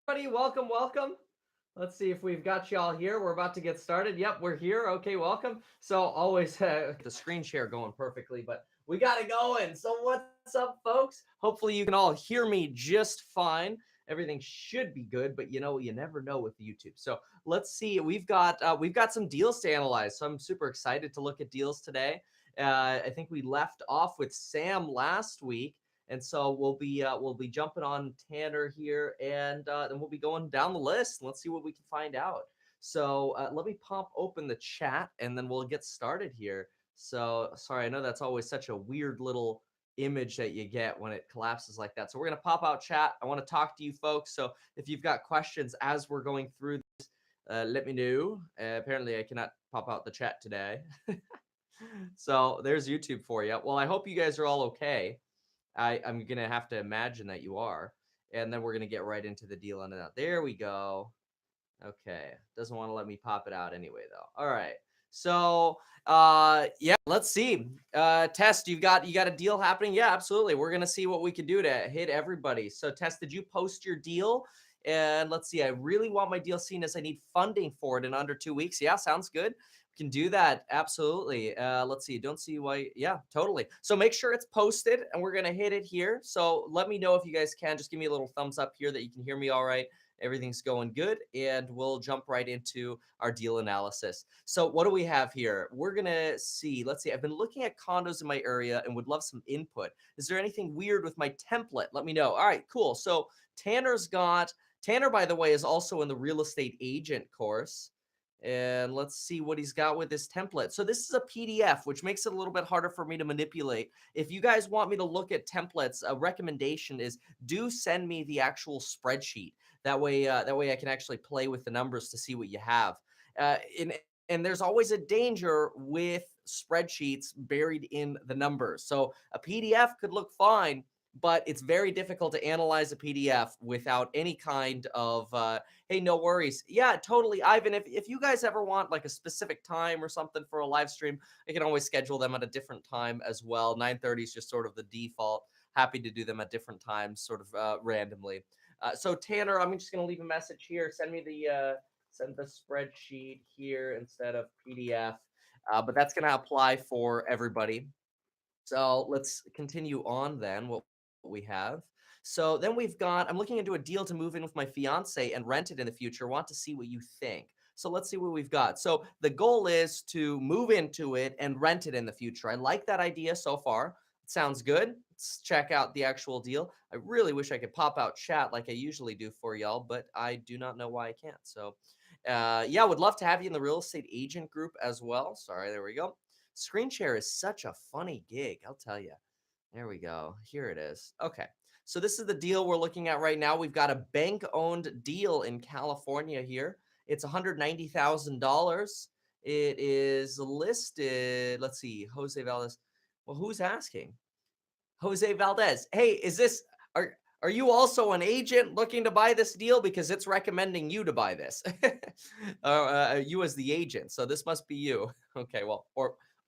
Everybody, welcome, welcome. Let's see if we've got y'all here. We're about to get started. Yep, we're here. Okay, welcome. So always the screen share going perfectly, but we got it going. So what's up, folks? Hopefully you can all hear me just fine. Everything should be good, but you never know with YouTube. So let's see. We've got some deals to analyze. So I'm super excited to look at deals today. I think we left off with Sam last week. And so we'll be jumping on Tanner here, and then we'll be going down the list. Let's see what we can find out. So let me pop open the chat, and then we'll get started here. So sorry, I know that's always such a weird little image that you get when it collapses like that. So we're gonna pop out chat. I want to talk to you folks. So if you've got questions as we're going through this, let me know. Apparently, I cannot pop out the chat today. So there's YouTube for you. Well, I hope you guys are all okay. I'm gonna have to imagine that you are, and then we're gonna get right into the deal on that. There we go. Okay, doesn't want to let me pop it out anyway though. All right, so yeah, let's see. Test, you got a deal happening? Yeah, absolutely. We're gonna see what we can do to hit everybody. So Test, did you post your deal? And let's see. I really want my deal seen as I need funding for it in under 2 weeks. Yeah, sounds good. We can do that. Absolutely. Let's see. Don't see why. Yeah, totally. So make sure it's posted, and we're gonna hit it here. So let me know if you guys can. Just give me a little thumbs up here that you can hear me all right. Everything's going good, and we'll jump right into our deal analysis. So what do we have here? We're gonna see. Let's see. I've been looking at condos in my area and would love some input. Is there anything weird with my template? Let me know. All right, cool. So Tanner, by the way, is also in the real estate agent course. And let's see what he's got with this template. So this is a PDF, which makes it a little bit harder for me to manipulate. If you guys want me to look at templates, a recommendation is do send me the actual spreadsheet. That way I can actually play with the numbers to see what you have. And there's always a danger with spreadsheets buried in the numbers. So a PDF could look fine, but it's very difficult to analyze a PDF without any kind of hey, no worries. Yeah, totally, Ivan. If you guys ever want like a specific time or something for a live stream, I can always schedule them at a different time as well. 9:30 is just sort of the default. Happy to do them at different times, sort of randomly. So Tanner, I'm just gonna leave a message here. Send the spreadsheet here instead of PDF. But that's gonna apply for everybody. So let's continue on then. What we have. So then I'm looking into a deal to move in with my fiance and rent it in the future. Want to see what you think. So let's see what we've got. So the goal is to move into it and rent it in the future. I like that idea so far. It sounds good. Let's check out the actual deal. I really wish I could pop out chat like I usually do for y'all, but I do not know why I can't. So yeah, would love to have you in the real estate agent group as well. Sorry, there we go. Screen share is such a funny gig, I'll tell you. There we go. Here it is. Okay. So this is the deal we're looking at right now. We've got a bank-owned deal in California here. It's $190,000. It is listed. Let's see. Jose Valdez. Well, who's asking? Jose Valdez. Hey, are you also an agent looking to buy this deal because it's recommending you to buy this? You as the agent. So this must be you. Okay, well,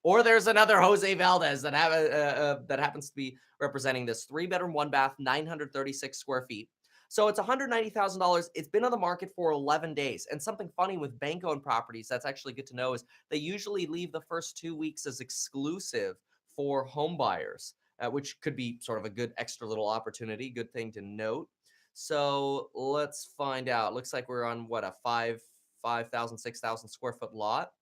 or there's another Jose Valdez that happens to be representing this 3-bedroom, 1 bath, 936 square feet. So it's $190,000. It's been on the market for 11 days. And something funny with bank-owned properties that's actually good to know is they usually leave the first 2 weeks as exclusive for home buyers, which could be sort of a good extra little opportunity, good thing to note. So let's find out. Looks like we're on what, a 5,000, 6,000 square foot lot.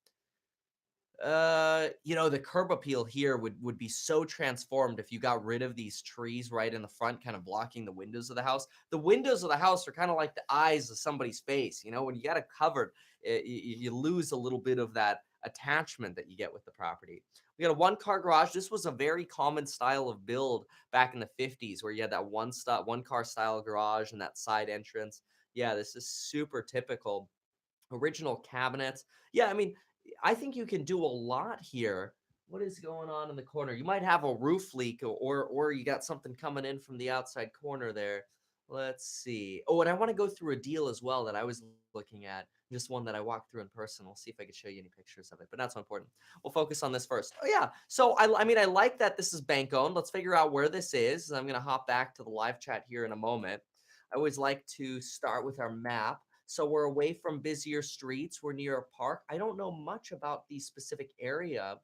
The curb appeal here would be so transformed if you got rid of these trees right in the front, kind of blocking the windows of the house. The windows of the house are kind of like the eyes of somebody's face. When you got it covered, you lose a little bit of that attachment that you get with the property. We got a one-car garage. This was a very common style of build back in the 50s, where you had that one-car style garage and that side entrance. Yeah, this is super typical. Original cabinets. Yeah, I mean, I think you can do a lot here. What is going on in the corner? You might have a roof leak, or you got something coming in from the outside corner there. Let's see. Oh, and I want to go through a deal as well that I was looking at. Just one that I walked through in person. We'll see if I can show you any pictures of it, but not so important. We'll focus on this first. Oh yeah. So I mean, I like that this is bank owned. Let's figure out where this is. I'm gonna hop back to the live chat here in a moment. I always like to start with our map. So we're away from busier streets. We're near a park. I don't know much about the specific area.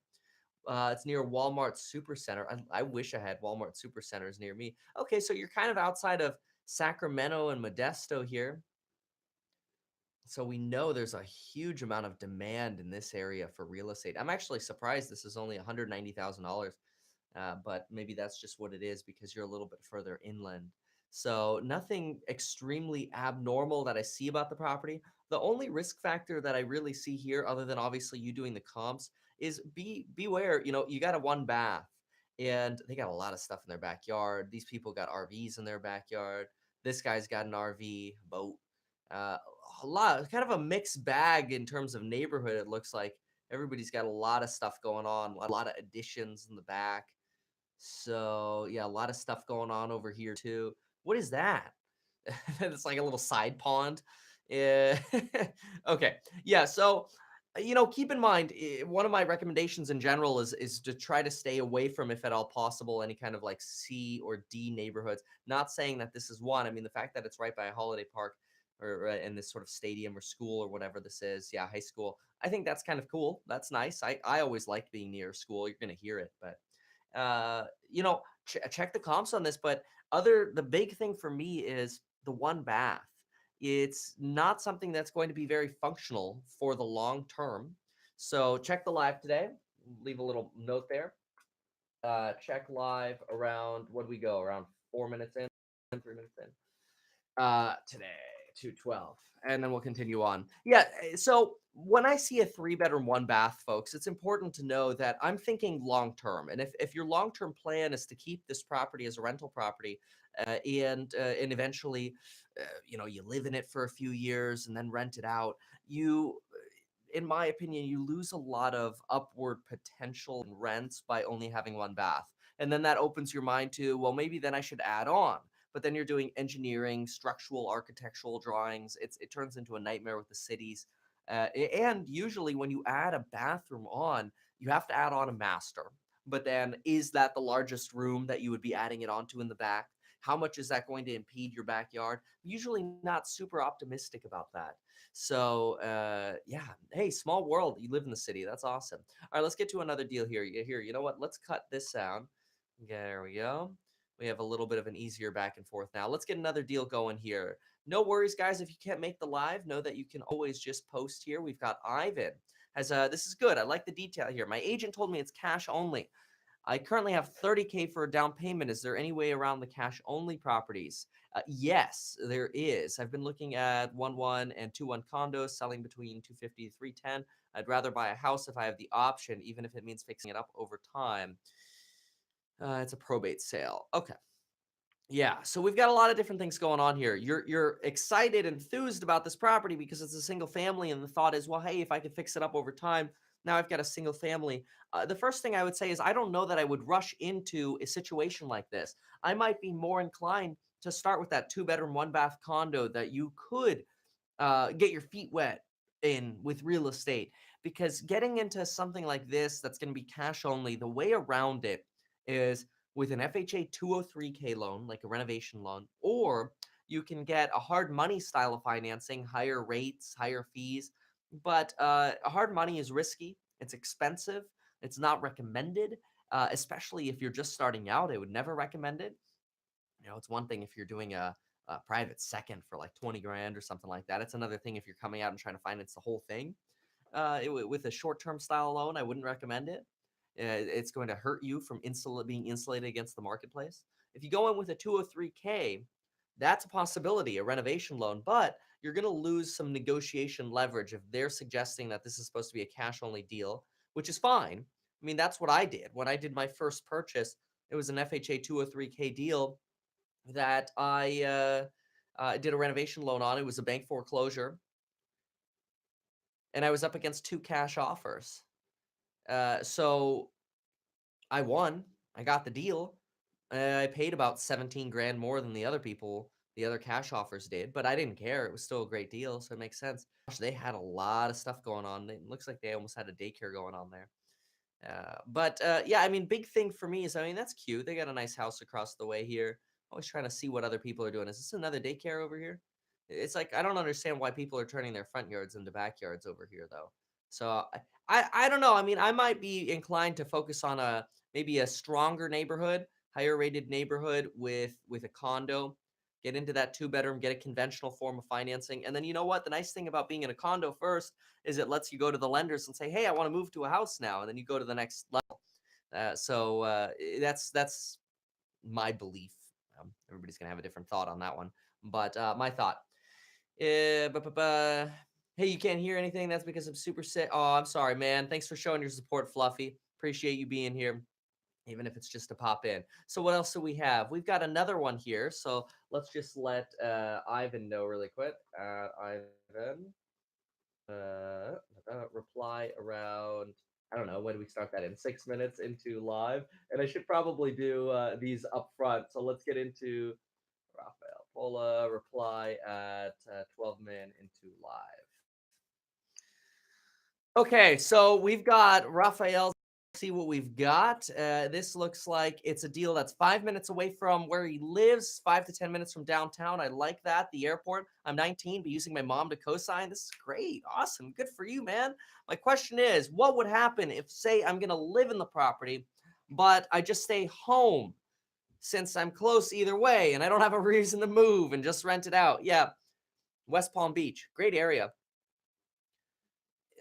It's near Walmart Supercenter. I wish I had Walmart Supercenters near me. Okay, so you're kind of outside of Sacramento and Modesto here. So we know there's a huge amount of demand in this area for real estate. I'm actually surprised this is only $190,000, but maybe that's just what it is because you're a little bit further inland. So nothing extremely abnormal that I see about the property. The only risk factor that I really see here, other than obviously you doing the comps, is beware. You got a one bath, and they got a lot of stuff in their backyard. These people got RVs in their backyard. This guy's got an RV boat. Uh, a lot, kind of a mixed bag in terms of neighborhood. It looks like everybody's got a lot of stuff going on, a lot of additions in the back. So yeah, a lot of stuff going on over here too. What is that? It's like a little side pond. Yeah. Okay. Yeah. So, keep in mind, one of my recommendations in general is to try to stay away from, if at all possible, any kind of like C or D neighborhoods. Not saying that this is one. I mean, the fact that it's right by a holiday park or in this sort of stadium or school or whatever this is, yeah, high school. I think that's kind of cool. That's nice. I always like being near a school. You're gonna hear it, but check the comps on this. But the big thing for me is the one bath. It's not something that's going to be very functional for the long term. So check the live today. Leave a little note there. Check live around, what do we go? Around 4 minutes in, 3 minutes in. Today, 212, and then we'll continue on. Yeah, so when I see a three-bedroom, one bath, folks, it's important to know that I'm thinking long term. And if your long-term plan is to keep this property as a rental property, and eventually, you live in it for a few years and then rent it out, in my opinion, you lose a lot of upward potential in rents by only having one bath. And then that opens your mind to, well, maybe then I should add on. But then you're doing engineering, structural, architectural drawings. It turns into a nightmare with the cities. And usually, when you add a bathroom on, you have to add on a master. But then, is that the largest room that you would be adding it onto in the back? How much is that going to impede your backyard? Usually, not super optimistic about that. So, yeah, hey, small world. You live in the city. That's awesome. All right, let's get to another deal here. Here, you know what? Let's cut this sound. There we go. We have a little bit of an easier back and forth now. Let's get another deal going here. No worries, guys. If you can't make the live, know that you can always just post here. We've got Ivan. This is good. I like the detail here. My agent told me it's cash only. I currently have 30K for a down payment. Is there any way around the cash only properties? Yes, there is. I've been looking at 1-1 and 2-1 condos selling between 250 to 310. I'd rather buy a house if I have the option, even if it means fixing it up over time. It's a probate sale. Okay. Yeah, so we've got a lot of different things going on here. You're excited, enthused about this property because it's a single family, and the thought is, well, hey, if I could fix it up over time, now I've got a single family. The first thing I would say is I don't know that I would rush into a situation like this. I might be more inclined to start with that two-bedroom, one-bath condo that you could get your feet wet in with real estate, because getting into something like this that's going to be cash only, the way around it is with an FHA 203K loan, like a renovation loan, or you can get a hard money style of financing, higher rates, higher fees. But a hard money is risky, it's expensive, it's not recommended, especially if you're just starting out. I would never recommend it. It's one thing if you're doing a private second for like 20 grand or something like that. It's another thing if you're coming out and trying to finance the whole thing. With a short-term style loan, I wouldn't recommend it. It's going to hurt you from being insulated against the marketplace. If you go in with a 203K, that's a possibility, a renovation loan, but you're going to lose some negotiation leverage if they're suggesting that this is supposed to be a cash-only deal, which is fine. I mean, that's what I did. When I did my first purchase, it was an FHA 203K deal that I did a renovation loan on. It was a bank foreclosure, and I was up against two cash offers. So I won. I got the deal. I paid about 17 grand more than the other cash offers did, but I didn't care. It was still a great deal, so it makes sense. Gosh, they had a lot of stuff going on. It looks like they almost had a daycare going on there. But yeah, I mean, big thing for me is, I mean, that's cute. They got a nice house across the way here. Always trying to see what other people are doing. Is this another daycare over here? It's like I don't understand why people are turning their front yards into backyards over here though. So I don't know. I mean, I might be inclined to focus on a maybe a stronger neighborhood, higher rated neighborhood with a condo. Get into that two bedroom, get a conventional form of financing. And then you know what? The nice thing about being in a condo first is it lets you go to the lenders and say, "Hey, I want to move to a house now." And then you go to the next level. That's my belief. Everybody's gonna have a different thought on that one, but my thought. Hey, you can't hear anything. That's because I'm super sick. Oh, I'm sorry, man. Thanks for showing your support, Fluffy. Appreciate you being here, even if it's just to pop in. So, what else do we have? We've got another one here. So let's just let Ivan know really quick. Ivan, reply around. I don't know. When do we start that in? 6 minutes into live, and I should probably do these up front. So let's get into Rafael Pola reply at 12 min into live. Okay, so we've got Raphael. See what we've got. This looks like it's a deal that's 5 minutes away from where he lives, 5 to 10 minutes from downtown. I like that. The airport. I'm 19, but using my mom to co-sign. This is great. Awesome. Good for you, man. My question is, what would happen if, say, I'm going to live in the property, but I just stay home since I'm close either way and I don't have a reason to move and just rent it out? Yeah, West Palm Beach, great area.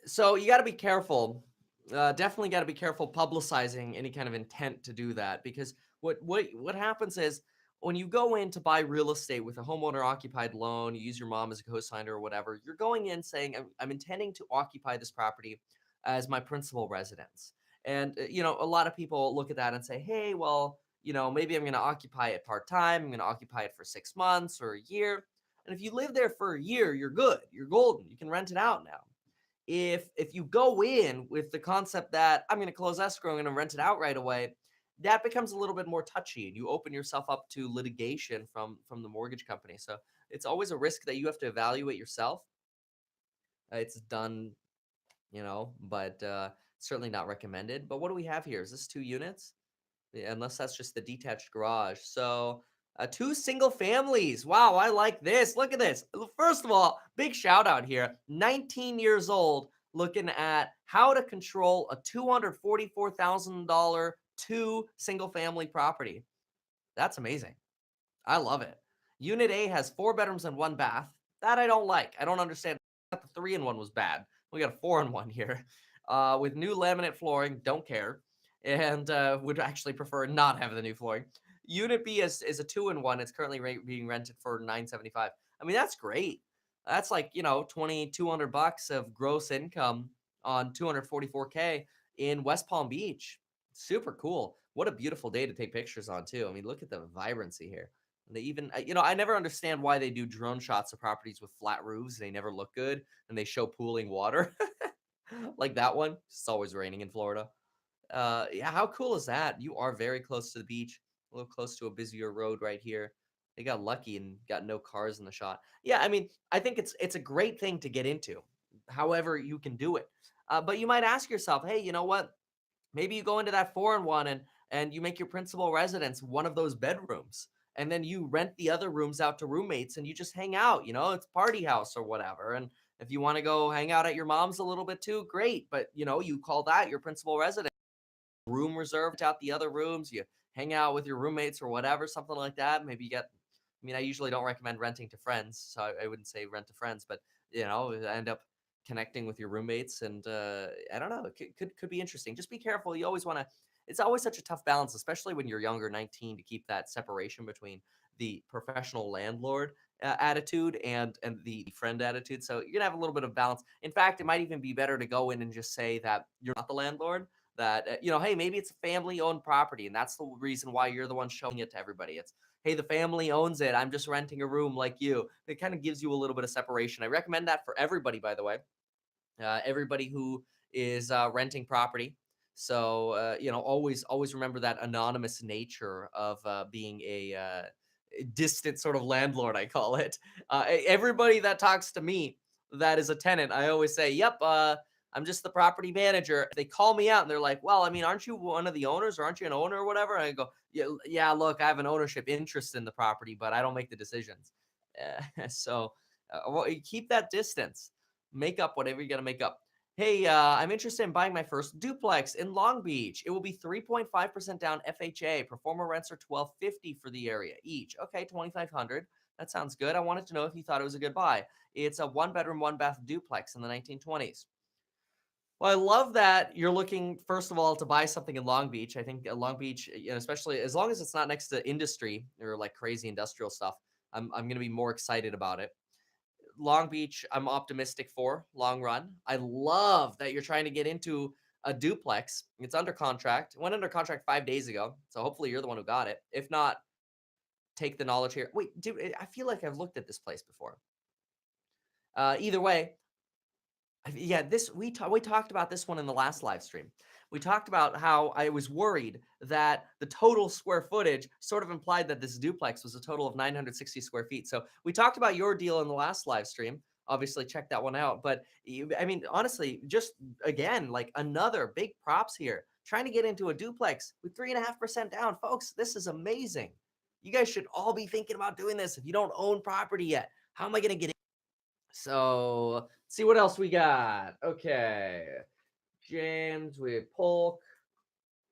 So you got to be careful. Definitely got to be careful publicizing any kind of intent to do that, because what happens is when you go in to buy real estate with a homeowner occupied loan, you use your mom as a co-signer or whatever. You're going in saying, I'm intending to occupy this property as my principal residence. And a lot of people look at that and say, hey, well, maybe I'm going to occupy it part time. I'm going to occupy it for 6 months or a year. And if you live there for a year, you're good. You're golden. You can rent it out now. If you go in with the concept that I'm going to close escrow, I'm going to rent it out right away, that becomes a little bit more touchy, and you open yourself up to litigation from the mortgage company. So it's always a risk that you have to evaluate yourself. It's done, but certainly not recommended. But what do we have here? Is this 2 units? Yeah, unless that's just the detached garage. So, two single families. Wow, I like this. Look at this. First of all, big shout out here. 19 years old, looking at how to control a $244,000 two single family property. That's amazing. I love it. Unit A has 4 bedrooms and 1 bath. That I don't like. I don't understand. I thought the 3-in-1 was bad. We got a 4-in-1 here, with new laminate flooring. Don't care, and would actually prefer not have the new flooring. Unit B is a 2-in-1. It's currently being rented for $975. I mean, that's great. That's like $2,200 of gross income on 244K in West Palm Beach. Super cool. What a beautiful day to take pictures on too. I mean, look at the vibrancy here. And they even, I never understand why they do drone shots of properties with flat roofs. They never look good, and they show pooling water, like that one. It's always raining in Florida. Yeah, how cool is that? You are very close to the beach, a little close to a busier road right here. They got lucky and got no cars in the shot. Yeah, I mean, I think it's a great thing to get into, however you can do it. But you might ask yourself, hey, you know what? Maybe you go into that 4-in-1 and you make your principal residence one of those bedrooms. And then you rent the other rooms out to roommates and you just hang out, it's party house or whatever. And if you want to go hang out at your mom's a little bit too, great. But you call that your principal residence. Room reserved out the other rooms. You hang out with your roommates or whatever, something like that. Maybe you get, I mean, I usually don't recommend renting to friends, so I wouldn't say rent to friends, but end up connecting with your roommates, and I don't know, it could be interesting. Just be careful. You always want to. It's always such a tough balance, especially when you're younger, 19, to keep that separation between the professional landlord attitude and the friend attitude. So you're gonna have a little bit of balance. In fact, it might even be better to go in and just say that you're not the landlord. That hey, maybe it's a family-owned property, and that's the reason why you're the one showing it to everybody. It's, hey, the family owns it. I'm just renting a room like you. It kind of gives you a little bit of separation. I recommend that for everybody, by the way. Everybody who is renting property. So always remember that anonymous nature of being a distant sort of landlord, I call it. Everybody that talks to me that is a tenant, I always say, "Yep, I'm just the property manager. They call me out and they're like, well, I mean, aren't you one of the owners or aren't you an owner or whatever? And I go, yeah, yeah, look, I have an ownership interest in the property, but I don't make the decisions. Well, you keep that distance. Make up whatever you got to make up. Hey, I'm interested in buying my first duplex in Long Beach. It will be 3.5% down FHA. Performer rents are 1250 for the area each. Okay, 2500. That sounds good. I wanted to know if you thought it was a good buy. It's a one bedroom, one bath duplex in the 1920s. Well, I love that you're looking, first of all, to buy something in Long Beach. I think Long Beach, especially as long as it's not next to industry or like crazy industrial stuff, I'm going to be more excited about it. Long Beach, I'm optimistic for long run. I love that you're trying to get into a duplex. It's under contract. It went under contract 5 days ago. So hopefully you're the one who got it. If not, take the knowledge here. Wait, dude, I feel like I've looked at this place before. Either way, yeah, we talked about this one in the last live stream. We talked about how I was worried that the total square footage sort of implied that this duplex was a total of 960 square feet. So we talked about your deal in the last live stream. Obviously, check that one out. But I mean, honestly, just again, like another big props here. Trying to get into a duplex with 3.5% down, folks. This is amazing. You guys should all be thinking about doing this if you don't own property yet. How am I going to get so let's see what else we got. Okay. James, we have Polk.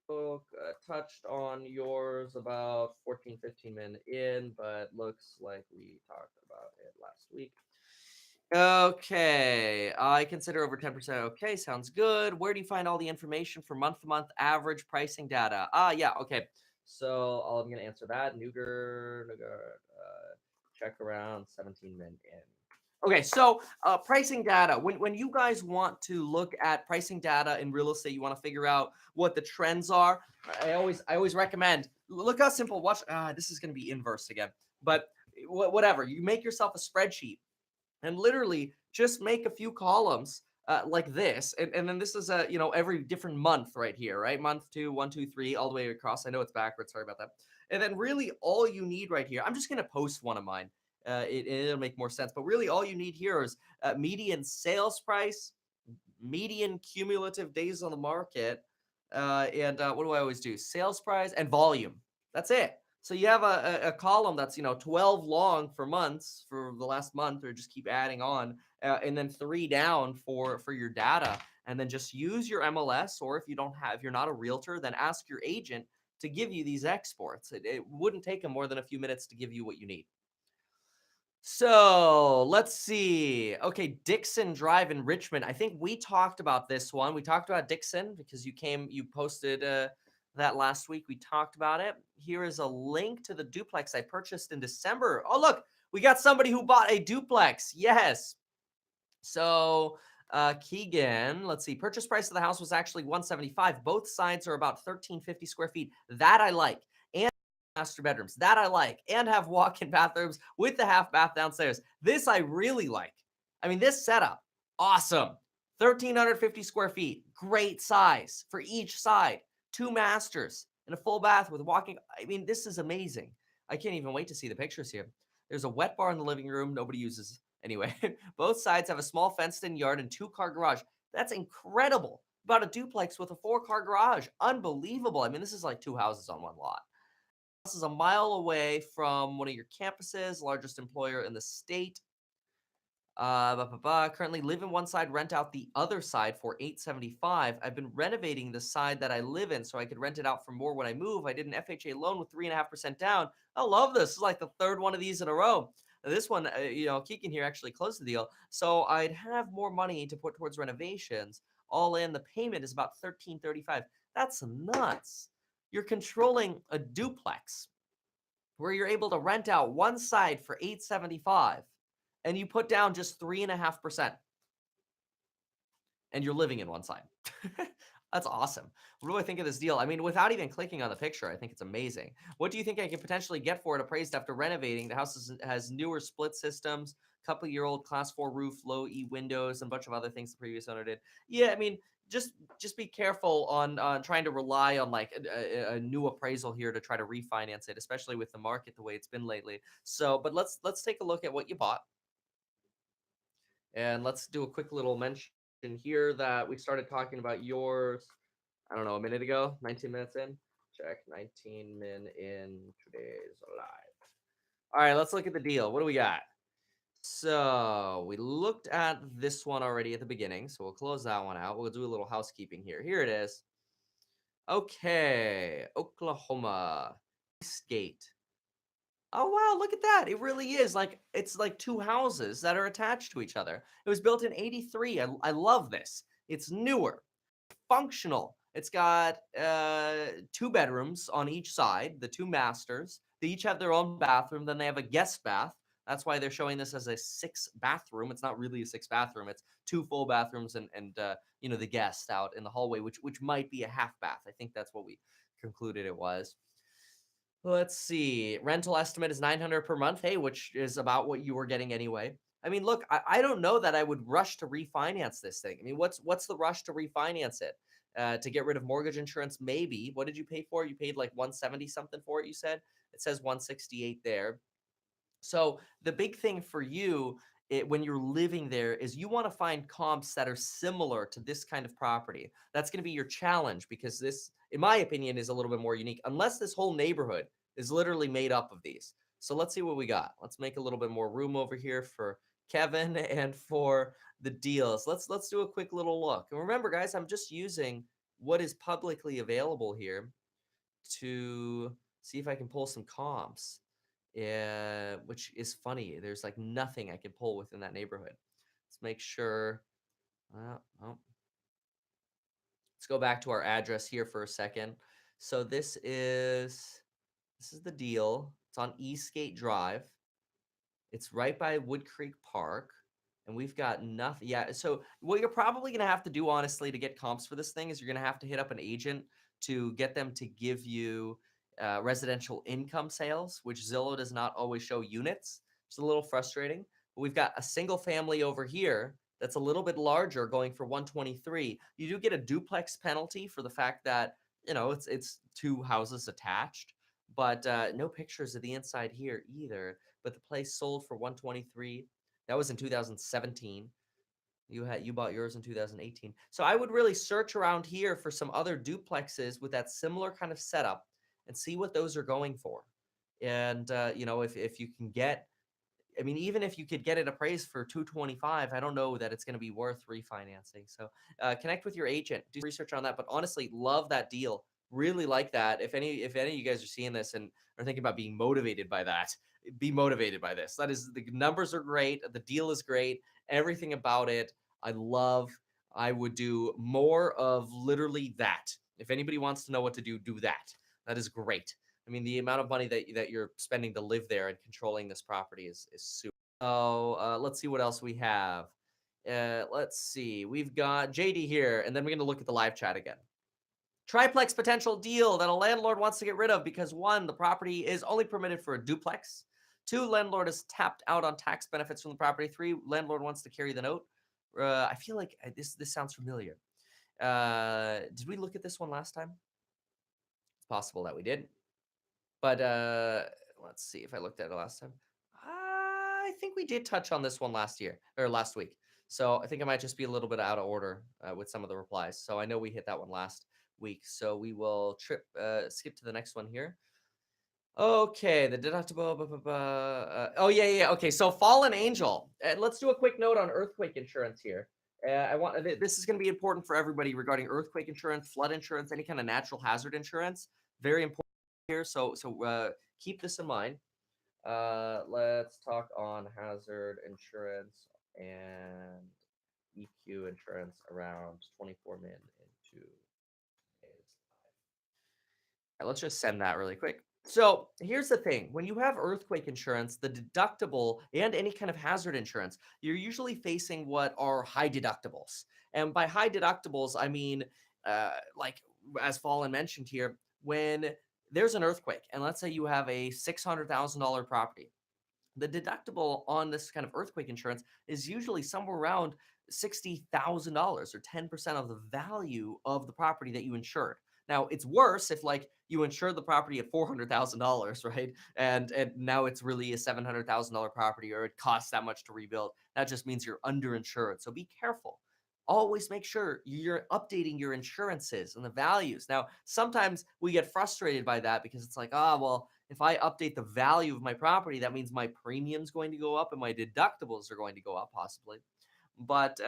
Polk touched on yours about 14, 15 minutes in, but looks like we talked about it last week. Okay. I consider over 10%. Okay, sounds good. Where do you find all the information for month-to-month average pricing data? Yeah, okay. So I'm going to answer that. Check around 17 min in. Okay, so pricing data. When you guys want to look at pricing data in real estate, you want to figure out what the trends are. I always recommend look how simple. Watch. This is going to be inverse again, but whatever. You make yourself a spreadsheet and literally just make a few columns like this, and then this is every different month right here, right? Month two, 1, 2, 3, all the way across. I know it's backwards. Sorry about that. And then really all you need right here. I'm just going to post one of mine it'll make more sense. But really, all you need here is median sales price, median cumulative days on the market, and what do I always do? Sales price and volume. That's it. So you have a column that's 12 long for months for the last month, or just keep adding on, and then 3 down for your data, and then just use your MLS, or if you're not a realtor, then ask your agent to give you these exports. It wouldn't take them more than a few minutes to give you what you need. So let's see. Okay, Dixon Drive in Richmond. I think we talked about this one. We talked about Dixon because you posted that last week. We talked about it. Here is a link to the duplex I purchased in December. Oh, look, we got somebody who bought a duplex. Yes. So Keegan, let's see. Purchase price of the house was actually 175. Both sides are about 1350 square feet. That I like. And master bedrooms. That I like. And have walk-in bathrooms with the half bath downstairs. This I really like. I mean, this setup, awesome. 1,350 square feet. Great size for each side. 2 masters and a full bath with walking. I mean, this is amazing. I can't even wait to see the pictures here. There's a wet bar in the living room. Nobody uses. Anyway, both sides have a small fenced-in yard and 2-car garage. That's incredible. About a duplex with a 4-car garage. Unbelievable. I mean, this is like 2 houses on one lot. This is a mile away from one of your campuses, largest employer in the state. Currently live in one side, rent out the other side for $875. I've been renovating the side that I live in so I could rent it out for more when I move. I did an FHA loan with 3.5% down. I love this. This is like the 3rd one of these in a row. This one, Keegan here actually closed the deal. So I'd have more money to put towards renovations. All in, the payment is about $1,335. That's nuts. You're controlling a duplex where you're able to rent out one side for $875 and you put down just 3.5% and you're living in one side. That's awesome. What do I think of this deal? I mean, without even clicking on the picture, I think it's amazing. What do you think I could potentially get for it appraised after renovating? The house has newer split systems, couple-year-old class 4 roof, low E windows, and a bunch of other things the previous owner did. Yeah, I mean, just be careful on trying to rely on like a new appraisal here to try to refinance it, especially with the market the way it's been lately. So, but let's take a look at what you bought, and let's do a quick little mention in here that we started talking about yours, I don't know, a minute ago, 19 minutes in. Check 19 min in today's live. All right, let's look at the deal. What do we got? So we looked at this one already at the beginning, so we'll close that one out. We'll do a little housekeeping here. Here it is. Okay, Oklahoma. Skate. Oh wow, look at that. It really is like it's like two houses that are attached to each other. It was built in 83. I love this. It's newer, functional. It's got two bedrooms on each side, the two masters. They each have their own bathroom. Then they have a guest bath. That's why they're showing this as a six bathroom. It's not really a six bathroom. It's two full bathrooms and you know the guest out in the hallway, which might be a half bath. I think that's what we concluded it was. Let's see. Rental estimate is 900 per month. Hey, which is about what you were getting anyway. I mean, look, I don't know that I would rush to refinance this thing. I mean, what's the rush to refinance it? To get rid of mortgage insurance, maybe. What did you pay for? You paid like 170 something for it, you said? It says 168 there. So the big thing for you when you're living there is you want to find comps that are similar to this kind of property. That's going to be your challenge because this, in my opinion, is a little bit more unique. Unless this whole neighborhood is literally made up of these. So let's see what we got. Let's make a little bit more room over here for Kevin and for the deals. Let's do a quick little look. And remember, guys, I'm just using what is publicly available here to see if I can pull some comps. Yeah, which is funny. There's like nothing I could pull within that neighborhood. Let's make sure. Oh, let's go back to our address here for a second. So this is the deal. It's on Eastgate Drive. It's right by Wood Creek Park, and we've got nothing. Yeah, so what you're probably gonna have to do, honestly, to get comps for this thing is you're gonna have to hit up an agent to get them to give you residential income sales, which Zillow does not always show units. It's a little frustrating. But we've got a single family over here that's a little bit larger, going for 123. You do get a duplex penalty for the fact that it's two houses attached, but no pictures of the inside here either. But the place sold for 123. That was in 2017. You bought yours in 2018. So I would really search around here for some other duplexes with that similar kind of setup and see what those are going for. And if you can get, I mean, even if you could get it appraised for 225, I don't know that it's going to be worth refinancing. So connect with your agent, do research on that. But honestly, love that deal. Really like that. If any of you guys are seeing this and are thinking about being motivated by that, be motivated by this. That is, the numbers are great. The deal is great. Everything about it, I love. I would do more of literally that. If anybody wants to know what to do, do that. That is great. I mean, the amount of money that you're spending to live there and controlling this property is super. So let's see what else we have. Let's see. We've got JD here, and then we're going to look at the live chat again. Triplex potential deal that a landlord wants to get rid of because one, the property is only permitted for a duplex. Two, landlord is tapped out on tax benefits from the property. Three, landlord wants to carry the note. I feel like this sounds familiar. Did we look at this one last time? It's possible that we did. But let's see if I looked at it last time. I think we did touch on this one last year or last week. So I think I might just be a little bit out of order with some of the replies. So I know we hit that one last week. So we will skip to the next one here. Okay, the deductible. Oh yeah. Okay, so fallen angel. Let's do a quick note on earthquake insurance here. This is going to be important for everybody regarding earthquake insurance, flood insurance, any kind of natural hazard insurance. Very important here. So keep this in mind. Let's talk on hazard insurance and EQ insurance around 24 min into let's just send that really quick. So here's the thing. When you have earthquake insurance, the deductible and any kind of hazard insurance, you're usually facing what are high deductibles. And by high deductibles, I mean, like as Fallen mentioned here, when there's an earthquake, and let's say you have a $600,000 property, the deductible on this kind of earthquake insurance is usually somewhere around $60,000 or 10% of the value of the property that you insured. Now, it's worse if like you insured the property at $400,000, right? And now it's really a $700,000 property or it costs that much to rebuild. That just means you're underinsured. So be careful. always make sure you're updating your insurances and the values. Now, sometimes we get frustrated by that because it's like, ah, well, if I update the value of my property, that means my premium's going to go up and my deductibles are going to go up possibly. But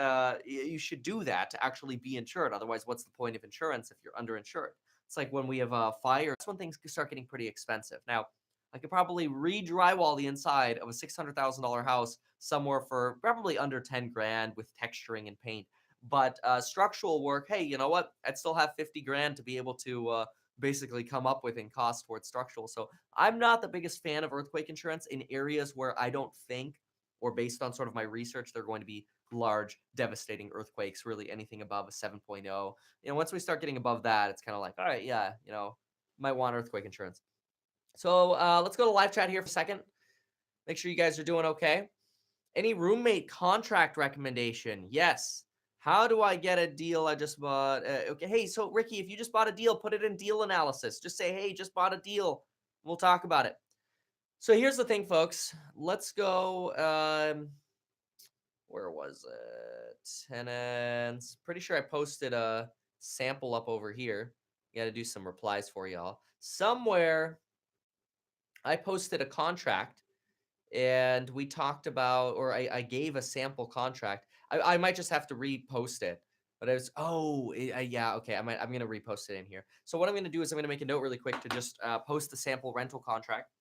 you should do that to actually be insured. Otherwise, what's the point of insurance if you're underinsured? It's like when we have a fire, that's when things start getting pretty expensive. Now, I could probably re-drywall the inside of a $600,000 house somewhere for probably under 10 grand with texturing and paint. But structural work, hey, you know what? I'd still have 50 grand to be able to basically come up with in cost towards structural. So I'm not the biggest fan of earthquake insurance in areas where I don't think, or based on sort of my research, they're going to be large, devastating earthquakes, really anything above a 7.0. Once we start getting above that, it's kind of like, all right, yeah, might want earthquake insurance. So let's go to live chat here for a second. Make sure you guys are doing okay. Any roommate contract recommendation? Yes. How do I get a deal I just bought? Okay, hey, so Ricky, if you just bought a deal, put it in deal analysis. Just say, hey, just bought a deal. We'll talk about it. So here's the thing, folks. Let's go. Where was it? Tenants. Pretty sure I posted a sample up over here. Got to do some replies for y'all. Somewhere I posted a contract and we talked about, or I gave a sample contract. I might just have to repost it. But it was, yeah, okay. I'm going to repost it in here. So what I'm going to do is I'm going to make a note really quick to just post the sample rental contract.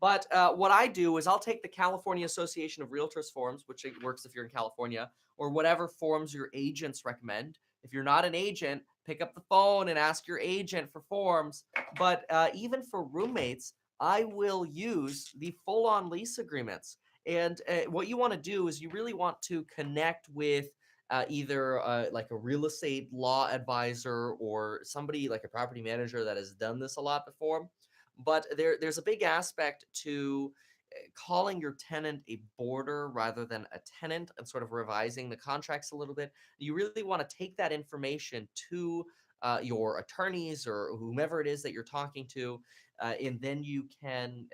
But what I do is I'll take the California Association of Realtors forms, which it works if you're in California, or whatever forms your agents recommend. If you're not an agent, pick up the phone and ask your agent for forms. But even for roommates, I will use the full-on lease agreements. And what you want to do is you really want to connect with either like a real estate law advisor or somebody like a property manager that has done this a lot before. But there's a big aspect to calling your tenant a boarder rather than a tenant and sort of revising the contracts a little bit. You really want to take that information to your attorneys or whomever it is that you're talking to, and then you can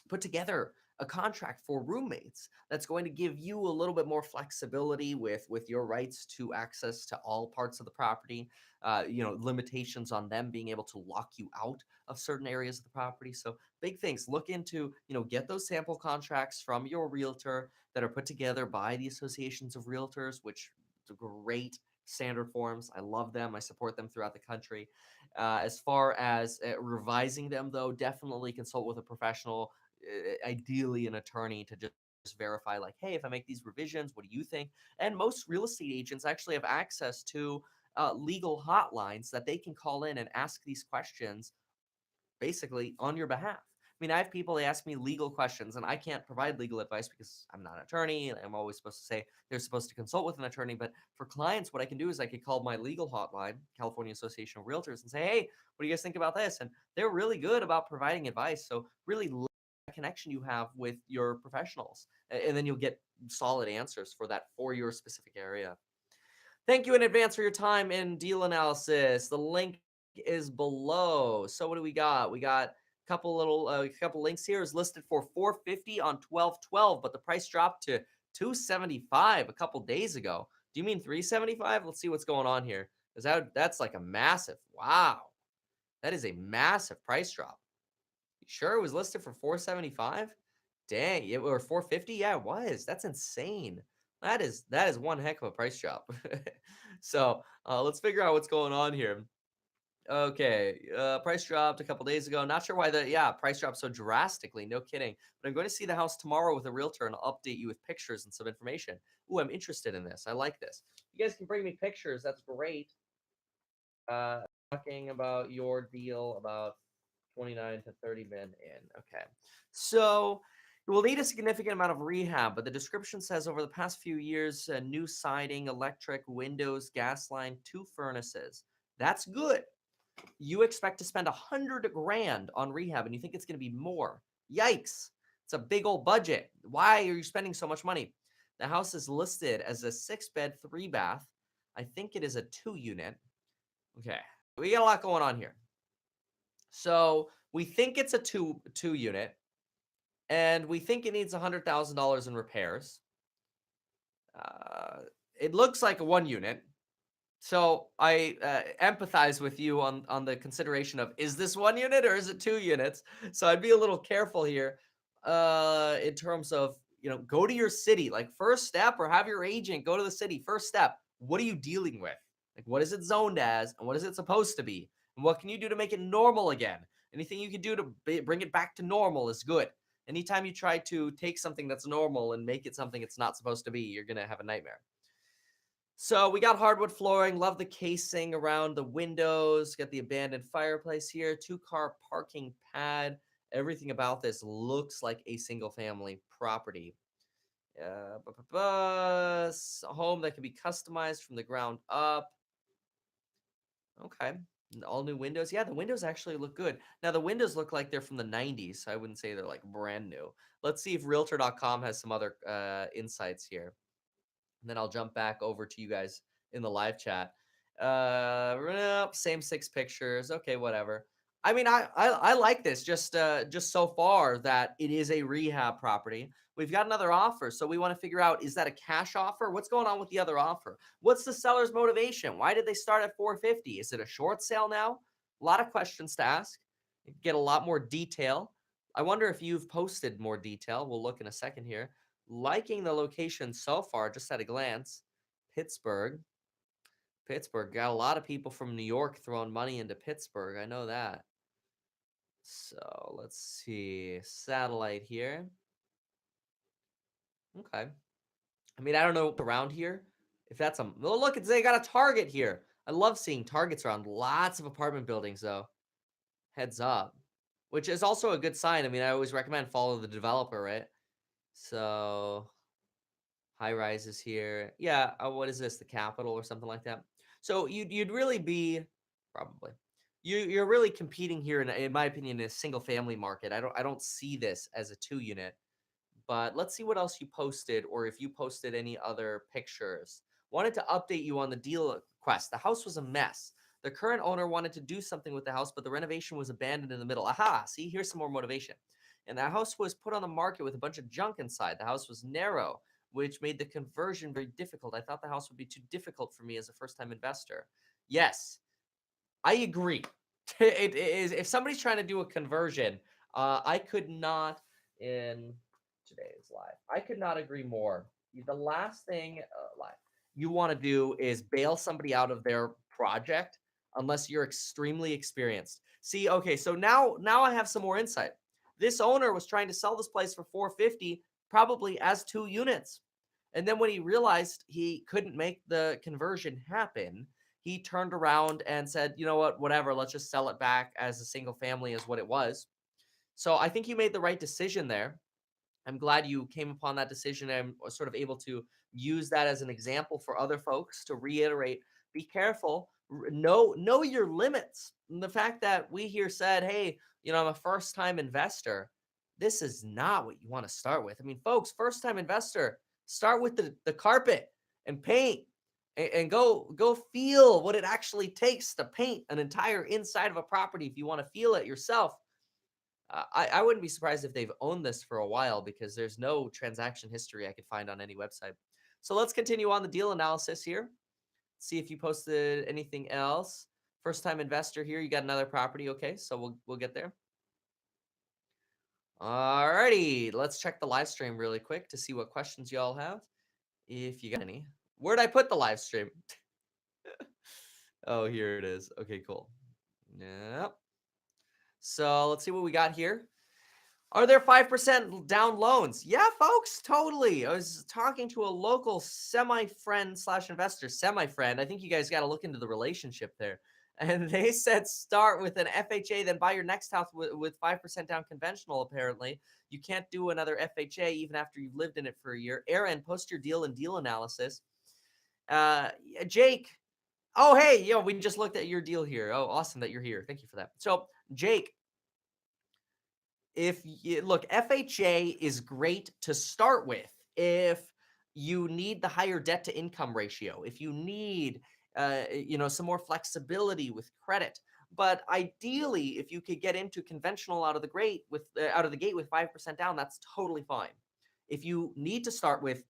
put together a contract for roommates that's going to give you a little bit more flexibility with your rights to access to all parts of the property, limitations on them being able to lock you out of certain areas of the property. So big things, look into, get those sample contracts from your realtor that are put together by the associations of realtors, which are great standard forms. I love them. I support them throughout the country. As far as revising them, though, definitely consult with a professional, ideally an attorney, to just verify, like, hey, if I make these revisions, what do you think? And most real estate agents actually have access to legal hotlines that they can call in and ask these questions basically on your behalf. I mean, I have people, they ask me legal questions and I can't provide legal advice because I'm not an attorney. I'm always supposed to say they're supposed to consult with an attorney. But for clients, what I can do is I could call my legal hotline, California Association of Realtors, and say, hey, what do you guys think about this? And they're really good about providing advice. So really connection you have with your professionals, and then you'll get solid answers for your specific area. Thank you in advance for your time in deal analysis. The link is below. So what do we got? We got a couple links here. Is listed for $450 on 12/12, but the price dropped to $275 a couple days ago. Do you mean $375? Let's see what's going on here. That's like a massive, wow. That is a massive price drop. You sure it was listed for $475? Dang, or $450? Yeah, it was. That's insane. That is one heck of a price drop. So let's figure out what's going on here. Okay, price dropped a couple days ago. Not sure why price dropped so drastically. No kidding. But I'm going to see the house tomorrow with a realtor and I'll update you with pictures and some information. Ooh, I'm interested in this. I like this. You guys can bring me pictures. That's great. Talking about your deal about 29 to 30 men in. Okay. So you will need a significant amount of rehab, but the description says over the past few years, new siding, electric, windows, gas line, 2 furnaces. That's good. You expect to spend 100 grand on rehab and you think it's going to be more. Yikes. It's a big old budget. Why are you spending so much money? The house is listed as a 6-bed, 3-bath. I think it is a 2-unit. Okay. We got a lot going on here. So we think it's a two unit, and we think it needs $100,000 in repairs. it looks like a 1 unit. So I empathize with you on the consideration of, is this 1 unit or is it 2 units? So I'd be a little careful here in terms of, go to your city. Like, first step, or have your agent go to the city. First step, what are you dealing with? Like, what is it zoned as, and what is it supposed to be? And what can you do to make it normal again? Anything you can do to bring it back to normal is good. Anytime you try to take something that's normal and make it something it's not supposed to be, you're going to have a nightmare. So we got hardwood flooring, love the casing around the windows, got the abandoned fireplace here, 2-car parking pad. Everything about this looks like a single family property. A home that can be customized from the ground up. Okay. All new windows. Yeah, the windows actually look good. Now, the windows look like they're from the 90s, so I wouldn't say they're like brand new. Let's see if realtor.com has some other insights here. And then I'll jump back over to you guys in the live chat. Nope, same 6 pictures. Okay, whatever. I mean, I like this just so far that it is a rehab property. We've got another offer, so we want to figure out, is that a cash offer? What's going on with the other offer? What's the seller's motivation? Why did they start at 450? Is it a short sale now? A lot of questions to ask. Get a lot more detail. I wonder if you've posted more detail. We'll look in a second here. Liking the location so far, just at a glance. Pittsburgh. Pittsburgh got a lot of people from New York throwing money into Pittsburgh. I know that. So let's see. Satellite here. Okay. I mean, I don't know around here. If that's a. Oh, look, they got a Target here. I love seeing Targets around. Lots of apartment buildings, though. Heads up. Which is also a good sign. I mean, I always recommend follow the developer, right? So high rises here. Yeah, what is this? The Capitol or something like that. So you'd really be probably you're really competing here in my opinion in a single family market. I don't see this as a 2 unit. But let's see what else you posted, or if you posted any other pictures. Wanted to update you on the deal quest. The house was a mess. The current owner wanted to do something with the house, but the renovation was abandoned in the middle. Aha, see, here's some more motivation. And the house was put on the market with a bunch of junk inside. The house was narrow, which made the conversion very difficult. I thought the house would be too difficult for me as a first time investor. Yes, I agree. It is, if somebody's trying to do a conversion, I could not in today's live. I could not agree more. The last thing live you want to do is bail somebody out of their project unless you're extremely experienced. See, okay, so now I have some more insight. This owner was trying to sell this place for 450, probably as 2 units. And then when he realized he couldn't make the conversion happen, he turned around and said, you know what, whatever, let's just sell it back as a single family as what it was. So I think you made the right decision there. I'm glad you came upon that decision and was sort of able to use that as an example for other folks to reiterate, be careful, know your limits. And the fact that we here said, hey, I'm a first time investor. This is not what you want to start with. I mean, folks, first time investor, start with the carpet and paint and go feel what it actually takes to paint an entire inside of a property if you want to feel it yourself. I wouldn't be surprised if they've owned this for a while because there's no transaction history I could find on any website. So let's continue on the deal analysis here. See if you posted anything else. First time investor here. You got another property. Okay, so we'll get there. Alrighty, let's check the live stream really quick to see what questions y'all have, if you got any. Where'd I put the live stream? Oh, here it is. Okay, cool. Yep. So let's see what we got here. Are there 5% down loans? Yeah, folks, totally. I was talking to a local semi-friend slash investor, semi-friend. I think you guys got to look into the relationship there. And they said start with an FHA, then buy your next house with 5% down conventional, apparently. You can't do another FHA even after you've lived in it for a year. Aaron, post your deal and deal analysis. Jake. Oh, hey, we just looked at your deal here. Oh, awesome that you're here. Thank you for that. So, Jake, look, FHA is great to start with if you need the higher debt to income ratio, if you need some more flexibility with credit. But ideally, if you could get into conventional out of the gate with 5% down, that's totally fine. If you need to start with